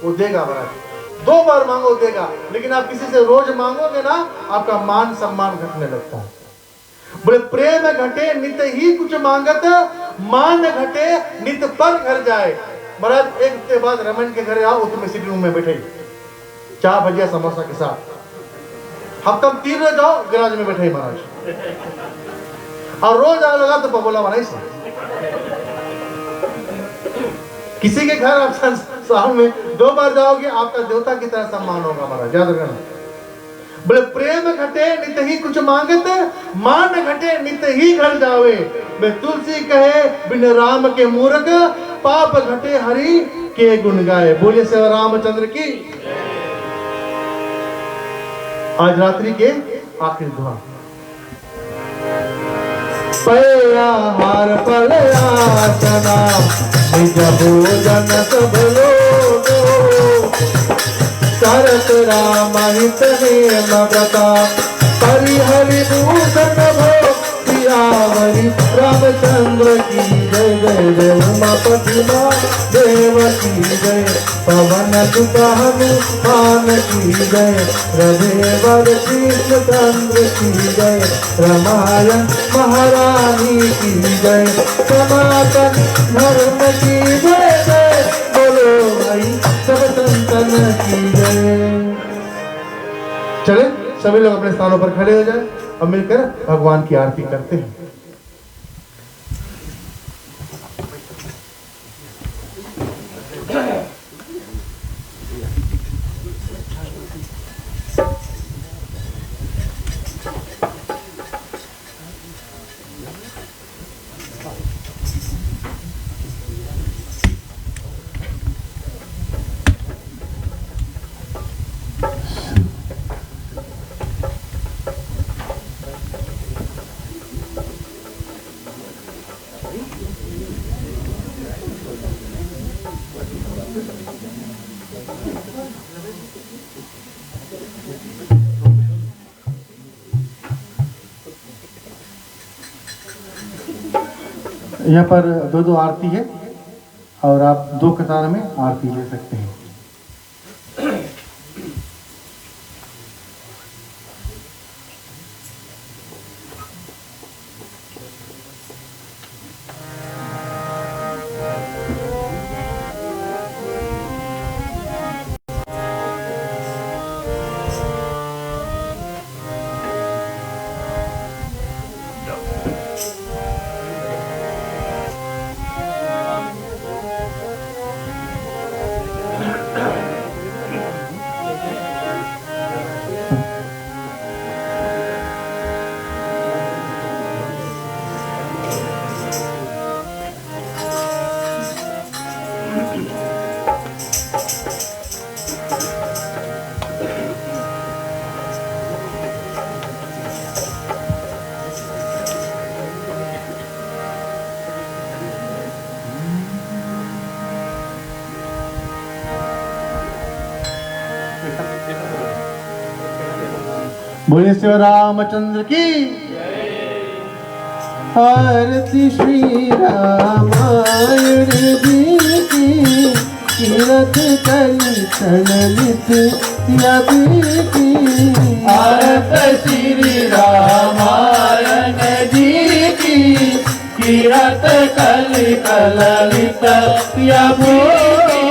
वो देगा महाराज। 2 बार मांगो देगा, लेकिन आप किसी से रोज मांगोगे ना, आपका मान सम्मान घटने लगता है। बोले प्रेम घटे नित ही कुछ मांगत, मान घटे नित पर घर जाए। महाराज एक हफ्ते बाद रमन के घर आओ, तुम्हें सिटी रूम में बैठे, चाय भजिया समोसा के साथ। हफ्ता में 3 रोज जाओ, गैराज में बैठे महाराज, और रोज आने लगा तो बोला बना से किसी के घर आप साल में 2 बार जाओगे, आपका देवता की तरह सम्मान होगा महाराज, याद रखना। बोले प्रेम घटे नित ही कुछ मांगत, मान घटे नित ही घर जावे। मैं तुलसी कहे बिन राम के मूर्ख, पाप घटे हरि के गुण गाए। बोले श्री रामचंद्र की। आज रात्रि के आखिरी दुआ। पया हार पलयासना निज भोजन सब लोगो, करत राम हित नेम व्रता परिहरि भूषण भो सियावरी। रामचंद्र की जय जय जय उमापति देव की जय, पवन सुत हनुमान की जय, रघुवर कृष्ण चंद्र की जय, रामायण महारानी की जय, सनातन धर्म की जय जय, बोलो भाई सब संतन की जय। चले सभी लोग अपने स्थानों पर खड़े हो जाए और मिलकर भगवान की आरती करते हैं। यहाँ पर 2-2 आरती है और आप 2 कतार में आरती ले सकते हैं। बोले श्री रामचंद्र की। आरती श्री रामायण जी की, कीरत कली ललित यभी की। आरती श्री रामायण जी की, कीरत कली ललित यभी की।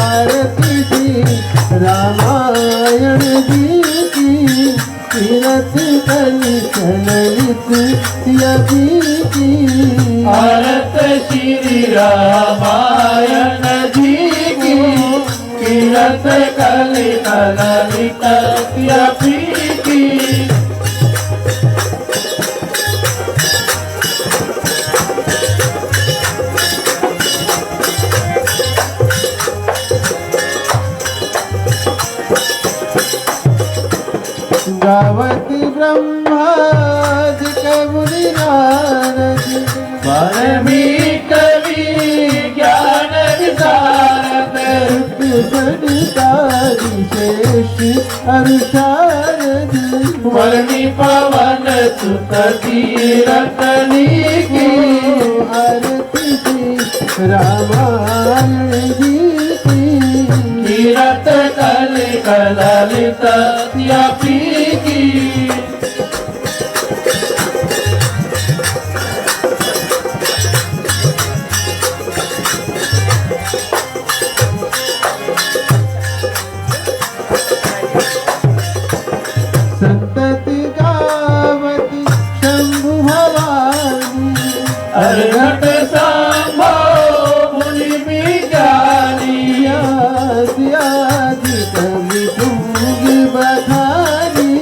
आरती श्री रामायण जी की, कीरत कली ललित यभी की। आरती श्री रामायण जी की, कीरत कली ललित यभी की। गावत ब्रह्माद कबुरी नारद, परमी कवि ज्ञान विशारद। सनितारी शेष अरुषारद। वर्णि पवन सुत कीरतनी की। आरती श्री रामायण जी की, ललित व्यापी की संतति गावती शंभु भवानी अर्घट सांभो मुनि विज्ञानी आदि कवि तुंग बखानी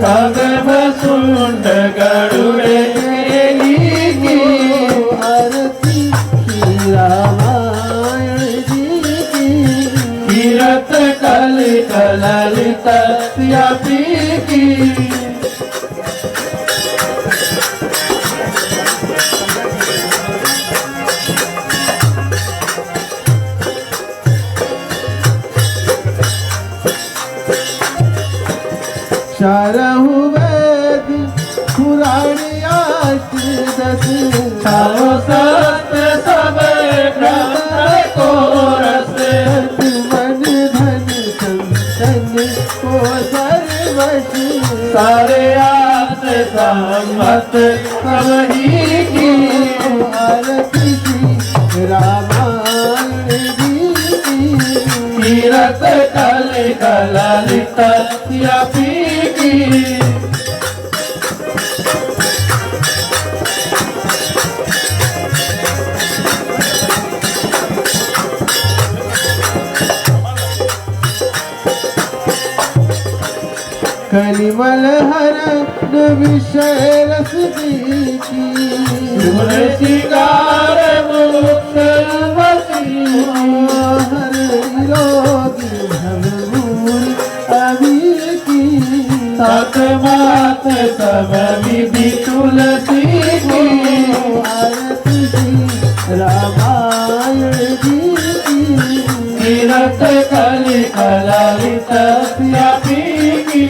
खगभ सुंड गरुड़े की आरती श्री रामायण जी की कीरत कलित ललित व्यापी की चारहु वेद पुराणी अष्टदश छाओ सत्य सब ग्रंथ को रस मन धन संतन को सर्वश सारे आस सम्मत सब ही की आरती श्री रामायण जी की कीरत कलित ललित व्यापी की कलिमल हर विषय रस की सुन शिकार मुक्त वसी हर रोगी भवभूरि अभी की सत मात सब विधि तुलसी की आरती श्री रामायण जी की कीरत कलित ललित व्यापी की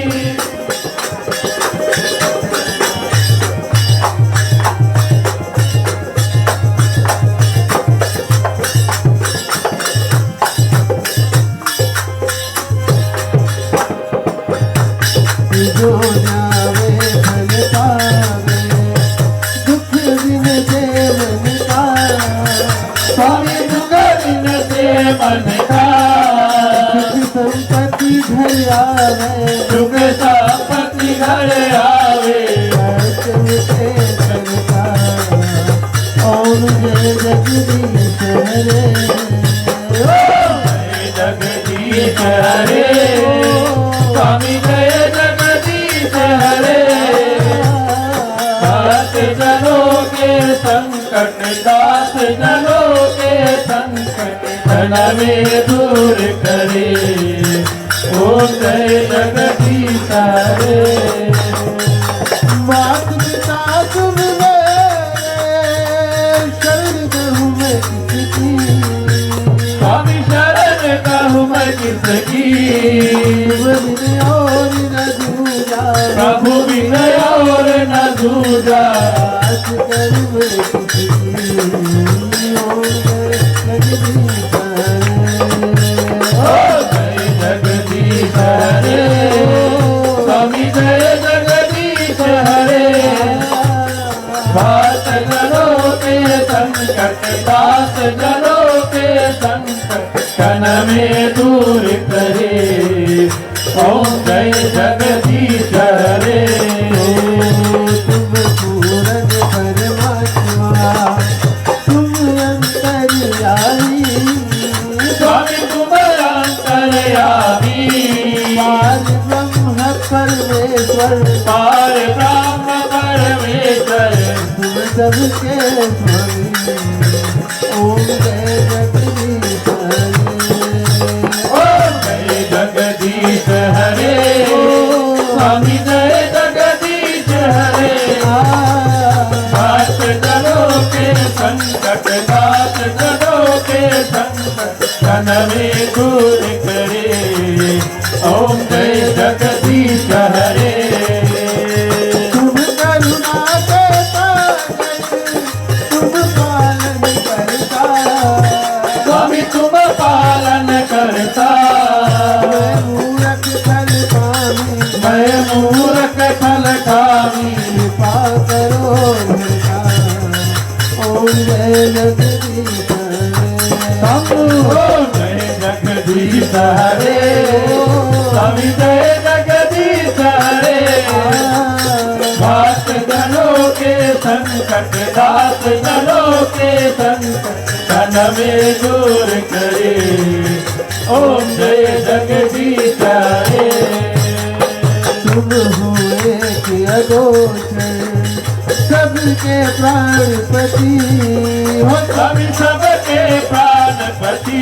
जो जावे फल पावे दुख दिन से मन का स्वामी दुख दिन से मन का सुख संपत्ति घर आवे दुख संपत्ति घर आवे अर्चन से करता ओम जय जगदीश हरे जय जगदीश हरे स्वामी जय जगदीश हरे दास जनों के संकट दास जनों के संकट धन में दूर करे ओम जय जगदीश हरे मात पिता तुम मेरे शरण कहूँ मैं किसकी स्वामी शरण कहूँ मैं किसकी विनय और न दूजा प्रभु विनय और न दूजा आस कर मैं किसकी ओम जय जगदीश ओ जय जगदीश हरे स्वामी जय जगदीश हरे दास जनों के संकट दास जनों के संकट क्षण में दूर करे ओम जय जगदीश हरे तुम पूरन परमात्मा तुम अंतर्यामी स्वामी तुम अंतर्यामी पार ब्रह्म परमेश्वर पार ब्रह्म परमेश्वर तुम सबके स्वामी ओम जय जगदीश ओम जय जगदीश हरे स्वामी जय जगदीश हरे दास जनों के संकट दास जनों के संकट क्षण में दूर करे ओम जय जगदीश हरे तुम करुणा के सागर तुम पालन करता स्वामी तुम पालन करता मैं मूरख कृपा करो ओम जय जगदीश ओम जय जगदीश हरे स्वामी जय जगदीश हरे भक्त जनों के संकट दास जनों के संकट तन में दूर करे ओम जय जगदीश हरे तुम हुए कि अगोचर सबके प्राणपति हो स्वामी सबके प्राणपति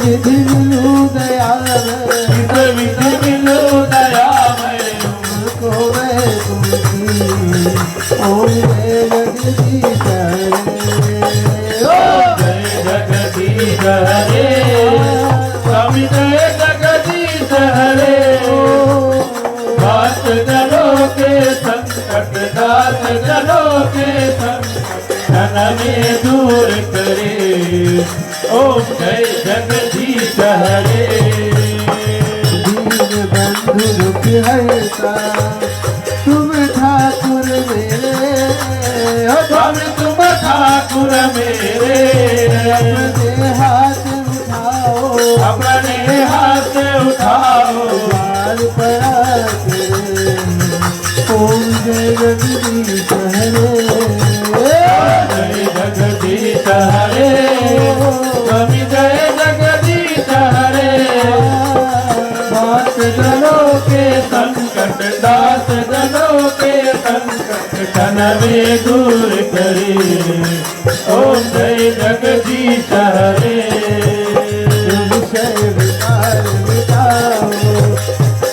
विधि मिलू दयाल इस विधि मिलो दयामय तुमको मैं तुमकी ओम जय जगदीश ओम जय जगदीश हरे स्वामी जय जगदीश हरे दास जनों के संकट दास जनों के संकट धन में दूर करे ओम जय जगदीश हरे दीन बंधु दुख हरता तुम ठाकुर मेरे स्वामी तुम ठाकुर मेरे अपने हाथ उठाओ अपने हाथ उठाओ द्वार पड़ा तेरे ओम जय जगदीश हरे जय जगदीश हरे स्वामी जय जगदीश हरे दास जनों के संकट दास जनों के संकट तन में दूर करे ओम जय जगदीश हरे विषय विकार मिटाओ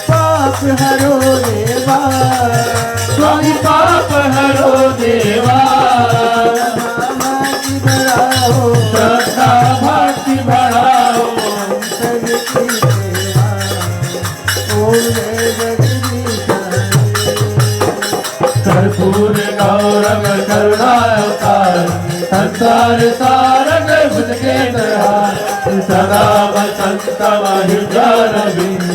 पाप हरो देवा स्वामी पाप हरो देवा भक्ति बढ़ाओ श्रद्धा भक्ति बढ़ाओ सबकी सेवा ओम जय जगदीश कर्पूर गौरव करुणावतार संसार सारंग भुज के दयाल सदा वसंत महिजारविंद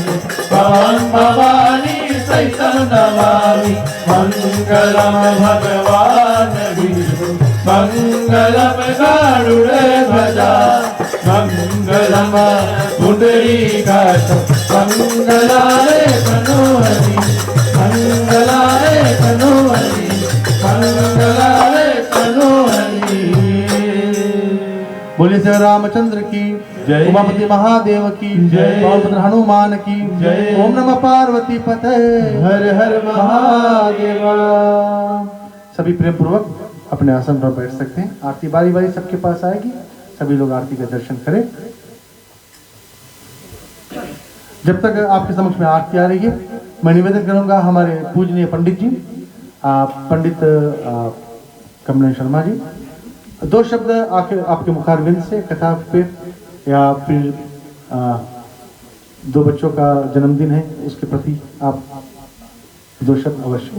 पवन भवानी सहितं नमामि मंगलम भगवान विष्णु मंगलम गरुड़ध्वजा मंगलम पुंडरीकाक्ष मंगलाय तनोहरि मंगलाय तनोहरि मंगलाय तनोहरि बोले श्री रामचंद्र की जय। उमापति महादेव की जय। पवन हनुमान की जय। ओम नमः पार्वती पते हर हर महादेव सभी प्रेम पूर्वक अपने आसन पर बैठ सकते हैं। आरती बारी बारी सबके पास आएगी, सभी लोग आरती का दर्शन करें। जब तक आपके समक्ष में आरती आ रही है, मैं निवेदन करूंगा हमारे पूजनीय पंडित जी, पंडित कमलेश शर्मा जी, दो शब्द आपके मुखारविंद से कथा पे या फिर दो बच्चों का जन्मदिन है उसके प्रति आप दो शब्द अवश्य।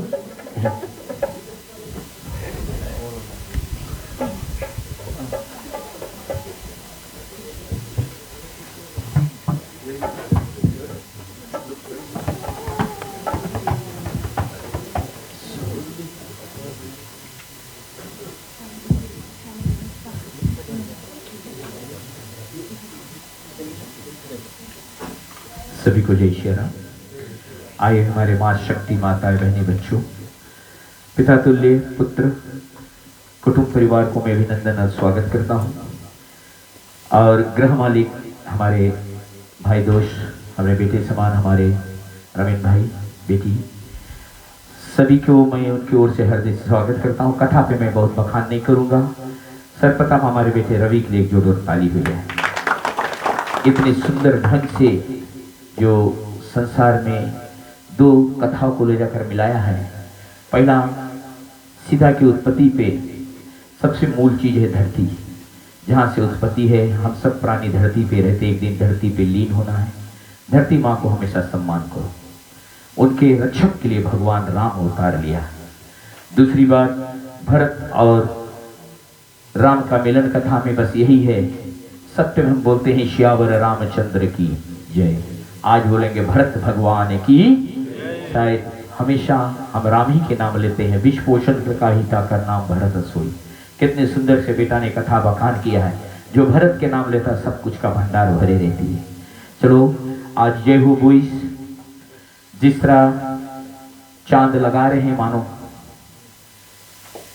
सभी को जय श्री राम। आइए हमारे माँ शक्ति माता बहनी बच्चों, पिता तुल्य पुत्र कुटुंब परिवार को मैं अभिनंदन और स्वागत करता हूँ। और गृह मालिक हमारे भाई दोस्त, हमारे बेटे समान हमारे रवीन भाई बेटी, सभी को मैं उनकी ओर से हृदय से स्वागत करता हूँ। कथा पे मैं बहुत बखान नहीं करूँगा। सर्वप्रथम हमारे बेटे रवि के लिए एक जोर ताली हुई है। इतने सुंदर ढंग से जो संसार में दो कथाओं को ले जाकर मिलाया है। पहला सीता की उत्पत्ति पे सबसे मूल चीज है धरती, जहाँ से उत्पत्ति है। हम सब प्राणी धरती पे रहते, एक दिन धरती पे लीन होना है। धरती माँ को हमेशा सम्मान करो। उनके रक्षक के लिए भगवान राम अवतार लिया। दूसरी बात, भरत और राम का मिलन कथा में बस यही है। सत्य में हम बोलते हैं श्यावर रामचंद्र की जय। आज बोलेंगे भरत भगवान की। शायद हमेशा हम राम ही के नाम लेते हैं। विश्व पोषण का हिता कर नाम भरत सोई। कितने सुंदर से बेटा ने कथा बखान किया है। जो भरत के नाम लेता सब कुछ का भंडार भरे रहती है। चलो आज जय हो बोइस, जिस तरह चांद लगा रहे हैं मानो,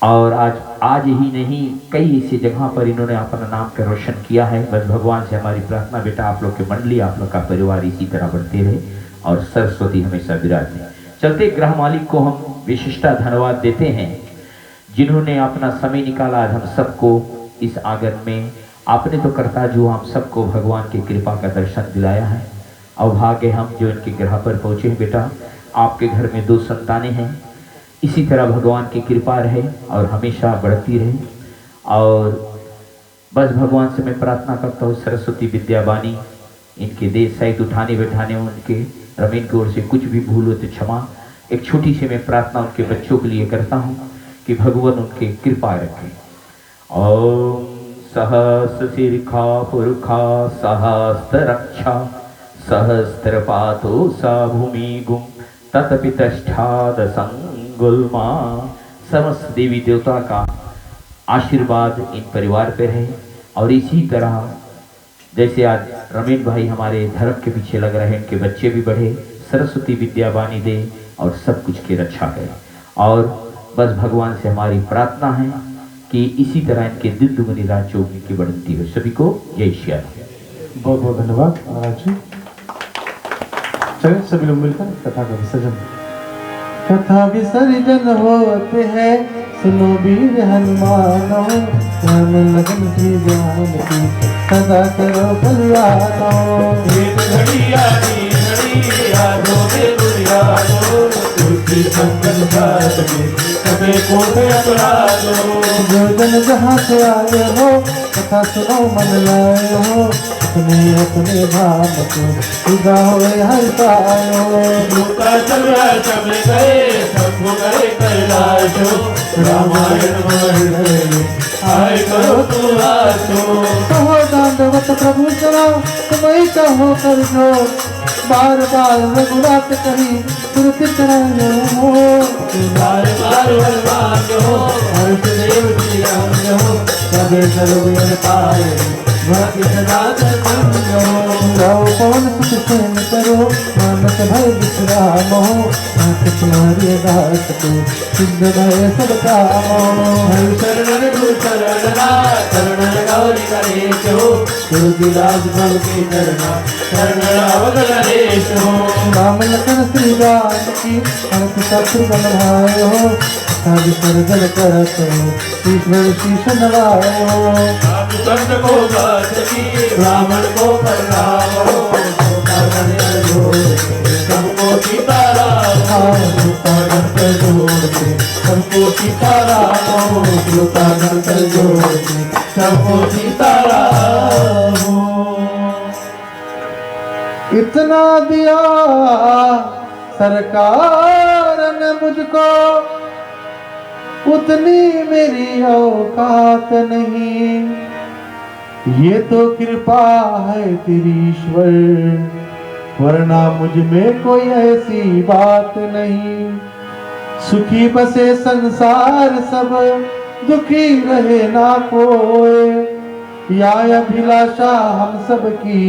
और आज ही नहीं कई ऐसी जगह पर इन्होंने अपना नाम का रोशन किया है। बस भगवान से हमारी प्रार्थना बेटा आप लोग की मंडली, आप लोग का परिवार इसी तरह बढ़ते रहे और सरस्वती हमेशा विराजे। चलते ग्रह मालिक को हम विशिष्ट धन्यवाद देते हैं जिन्होंने अपना समय निकाला आज हम सबको इस आंगन में। आपने तो करता जो हम सबको भगवान की कृपा का दर्शन दिलाया है। अभागे हम जो इनके ग्रह पर पहुँचे हैं बेटा। आपके घर में 2 संतानें हैं, इसी तरह भगवान की कृपा रहे और हमेशा बढ़ती रहे। और बस भगवान से मैं प्रार्थना करता हूँ सरस्वती विद्यावाणी इनके देश सहित उठाने बैठाने उनके रमीन की ओर से कुछ भी भूल हो तो क्षमा। एक छोटी सी मैं प्रार्थना उनके बच्चों के लिए करता हूँ कि भगवान उनके कृपा रखे। ओम सहस्र शीर्षा पुरुषा सहस्त्र रक्षा सहस्त्र पातो सा भूमि गुम तत्पितष्ठाद संगुल्मा। समस्त देवी देवता का आशीर्वाद इन परिवार पर है। और इसी तरह जैसे आज रमीन भाई हमारे धर्म के पीछे लग रहे हैं, इनके बच्चे भी बढ़े, सरस्वती विद्यावाणी दे और सब कुछ की रक्षा करे। और बस भगवान से हमारी प्रार्थना है कि इसी तरह इनके दिल दुगनी रात चौकी की बढ़ती है। सभी को जय श्री राम। बहुत बहुत धन्यवाद महाराज जी। चलिए सभी लोग मिलकर कथा का विसर्जन। कथा विसर्जन होते हैं, सुनो वीर हनुमानो, राम लगन की जान की सदा करो कल्याणो। एक घड़िया की घड़िया दो बेगुड़िया दो, तुलसी संकट काट में सबे कोटे अपराधो। जो जन जहाँ से आए हो कथा सुनो मन लाए हो, अपने अपने धाम को खुदा हो हर पायो। दूता चला चल गए सबको गए कैलाशो, रामायण मायण आए करो तुलाशो। कहो दांडवत प्रभु चला तुम्हें कहो कर जो, बार बार रघुनाथ कही तुरंत चढ़ाए हो। बार बार बलवान हो हर्षदेव की रंग हो, सबे सर्वेन पाए भक्ति सदा संग हो। जाओ पवन सुख सेन करो, मानस भय विश्राम हो, नाथ तुम्हारे दास को सिद्ध भय सब काम हो। हर शरण गुरु शरणा शरण गौरी गणेश हो, तुलसीदास भव की चरणा शरण रावण नरेश हो। राम लखन श्री राम की हरत शत्रु बंधाए हो, कथा विसर्जन करत हो ईश्वर शीश नवाए हो। आप संत को बात की रावण को प्रणाम हो, सबको सीताराम कर जोड़ते सबको सीताराम हो, कर जोड़ते सबको सीताराम हो। इतना दिया सरकार ने मुझको, उतनी मेरी औकात नहीं। ये तो कृपा है तेरी ईश्वर, वरना मुझ में कोई ऐसी बात नहीं। सुखी बसे संसार सब, दुखी रहे ना कोई, या अभिलाषा हम सब की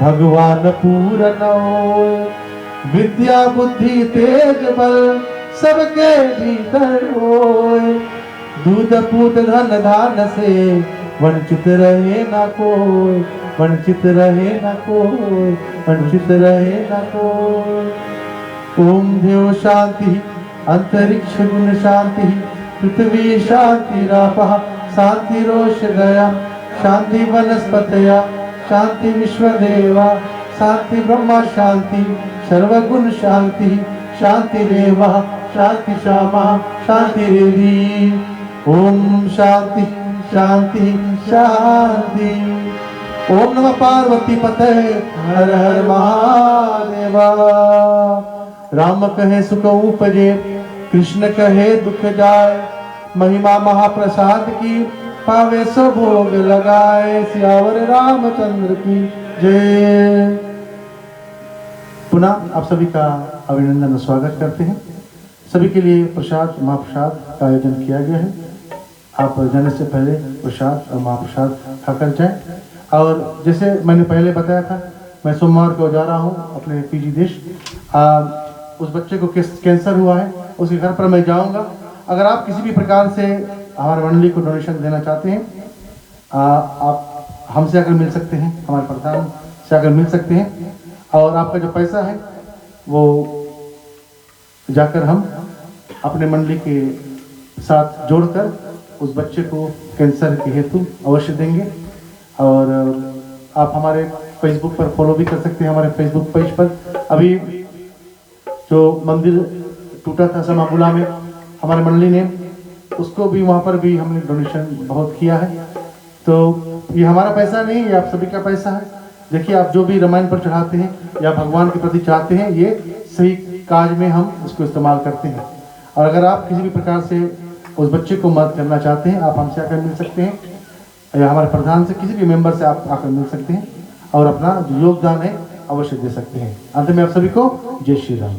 भगवान पूर्ण होए। विद्या बुद्धि तेज बल सबके भीतर होए, दूध पूत धन धान से वंचित रहे ना कोई, वंचित रहे ना कोई, वंचित रहे ना कोई। ओम देव शांति अंतरिक्ष गुण शांति, पृथ्वी शांति रापः शांति रोष गया, शांति वनस्पतया शांति विश्वदेवा, शांति ब्रह्मा शांति सर्वगुण शांति, शांति देवा शांति श्यामा शांति रेवी। ओम शांति शांति शांति। ओम नमः पार्वती पते हर हर महादेवा। राम कहे सुख उपजे, कृष्ण कहे दुख जाए, महिमा महाप्रसाद की पावे सो भोग लगाए। सियावर रामचंद्र की जय। पुनः आप सभी का अभिनंदन और स्वागत करते हैं। सभी के लिए प्रसाद महाप्रसाद का आयोजन किया गया है। आप जाने से पहले प्रसाद और महाप्रसाद खाकर जाएं। और जैसे मैंने पहले बताया था, मैं सोमवार को जा रहा हूं अपने पीजी देश। उस बच्चे को कैंसर हुआ है, उसके घर पर मैं जाऊंगा। अगर आप किसी भी प्रकार से हमारे मंडली को डोनेशन देना चाहते हैं, आप हमसे आकर मिल सकते हैं, हमारे प्रधान से आकर मिल सकते हैं। और आपका जो पैसा है वो जाकर हम अपने मंडली के साथ जोड़कर उस बच्चे को कैंसर के हेतु अवश्य देंगे। और आप हमारे फेसबुक पर फॉलो भी कर सकते हैं। हमारे फेसबुक पेज पर अभी जो मंदिर टूटा था समागुला में, हमारे मंडली ने उसको भी वहाँ पर भी हमने डोनेशन बहुत किया है। तो ये हमारा पैसा नहीं, ये आप सभी का पैसा है। देखिए, आप जो भी रामायण पर चढ़ाते हैं या भगवान के प्रति चाहते हैं, ये सही काज में हम इसको इस्तेमाल करते हैं। और अगर आप किसी भी प्रकार से उस बच्चे को मदद करना चाहते हैं, आप हमसे आकर मिल सकते हैं या हमारे प्रधान से, किसी भी मेंबर से आप आकर मिल सकते हैं और अपना जो योगदान है अवश्य दे सकते हैं। अंत में आप सभी को जय श्री राम।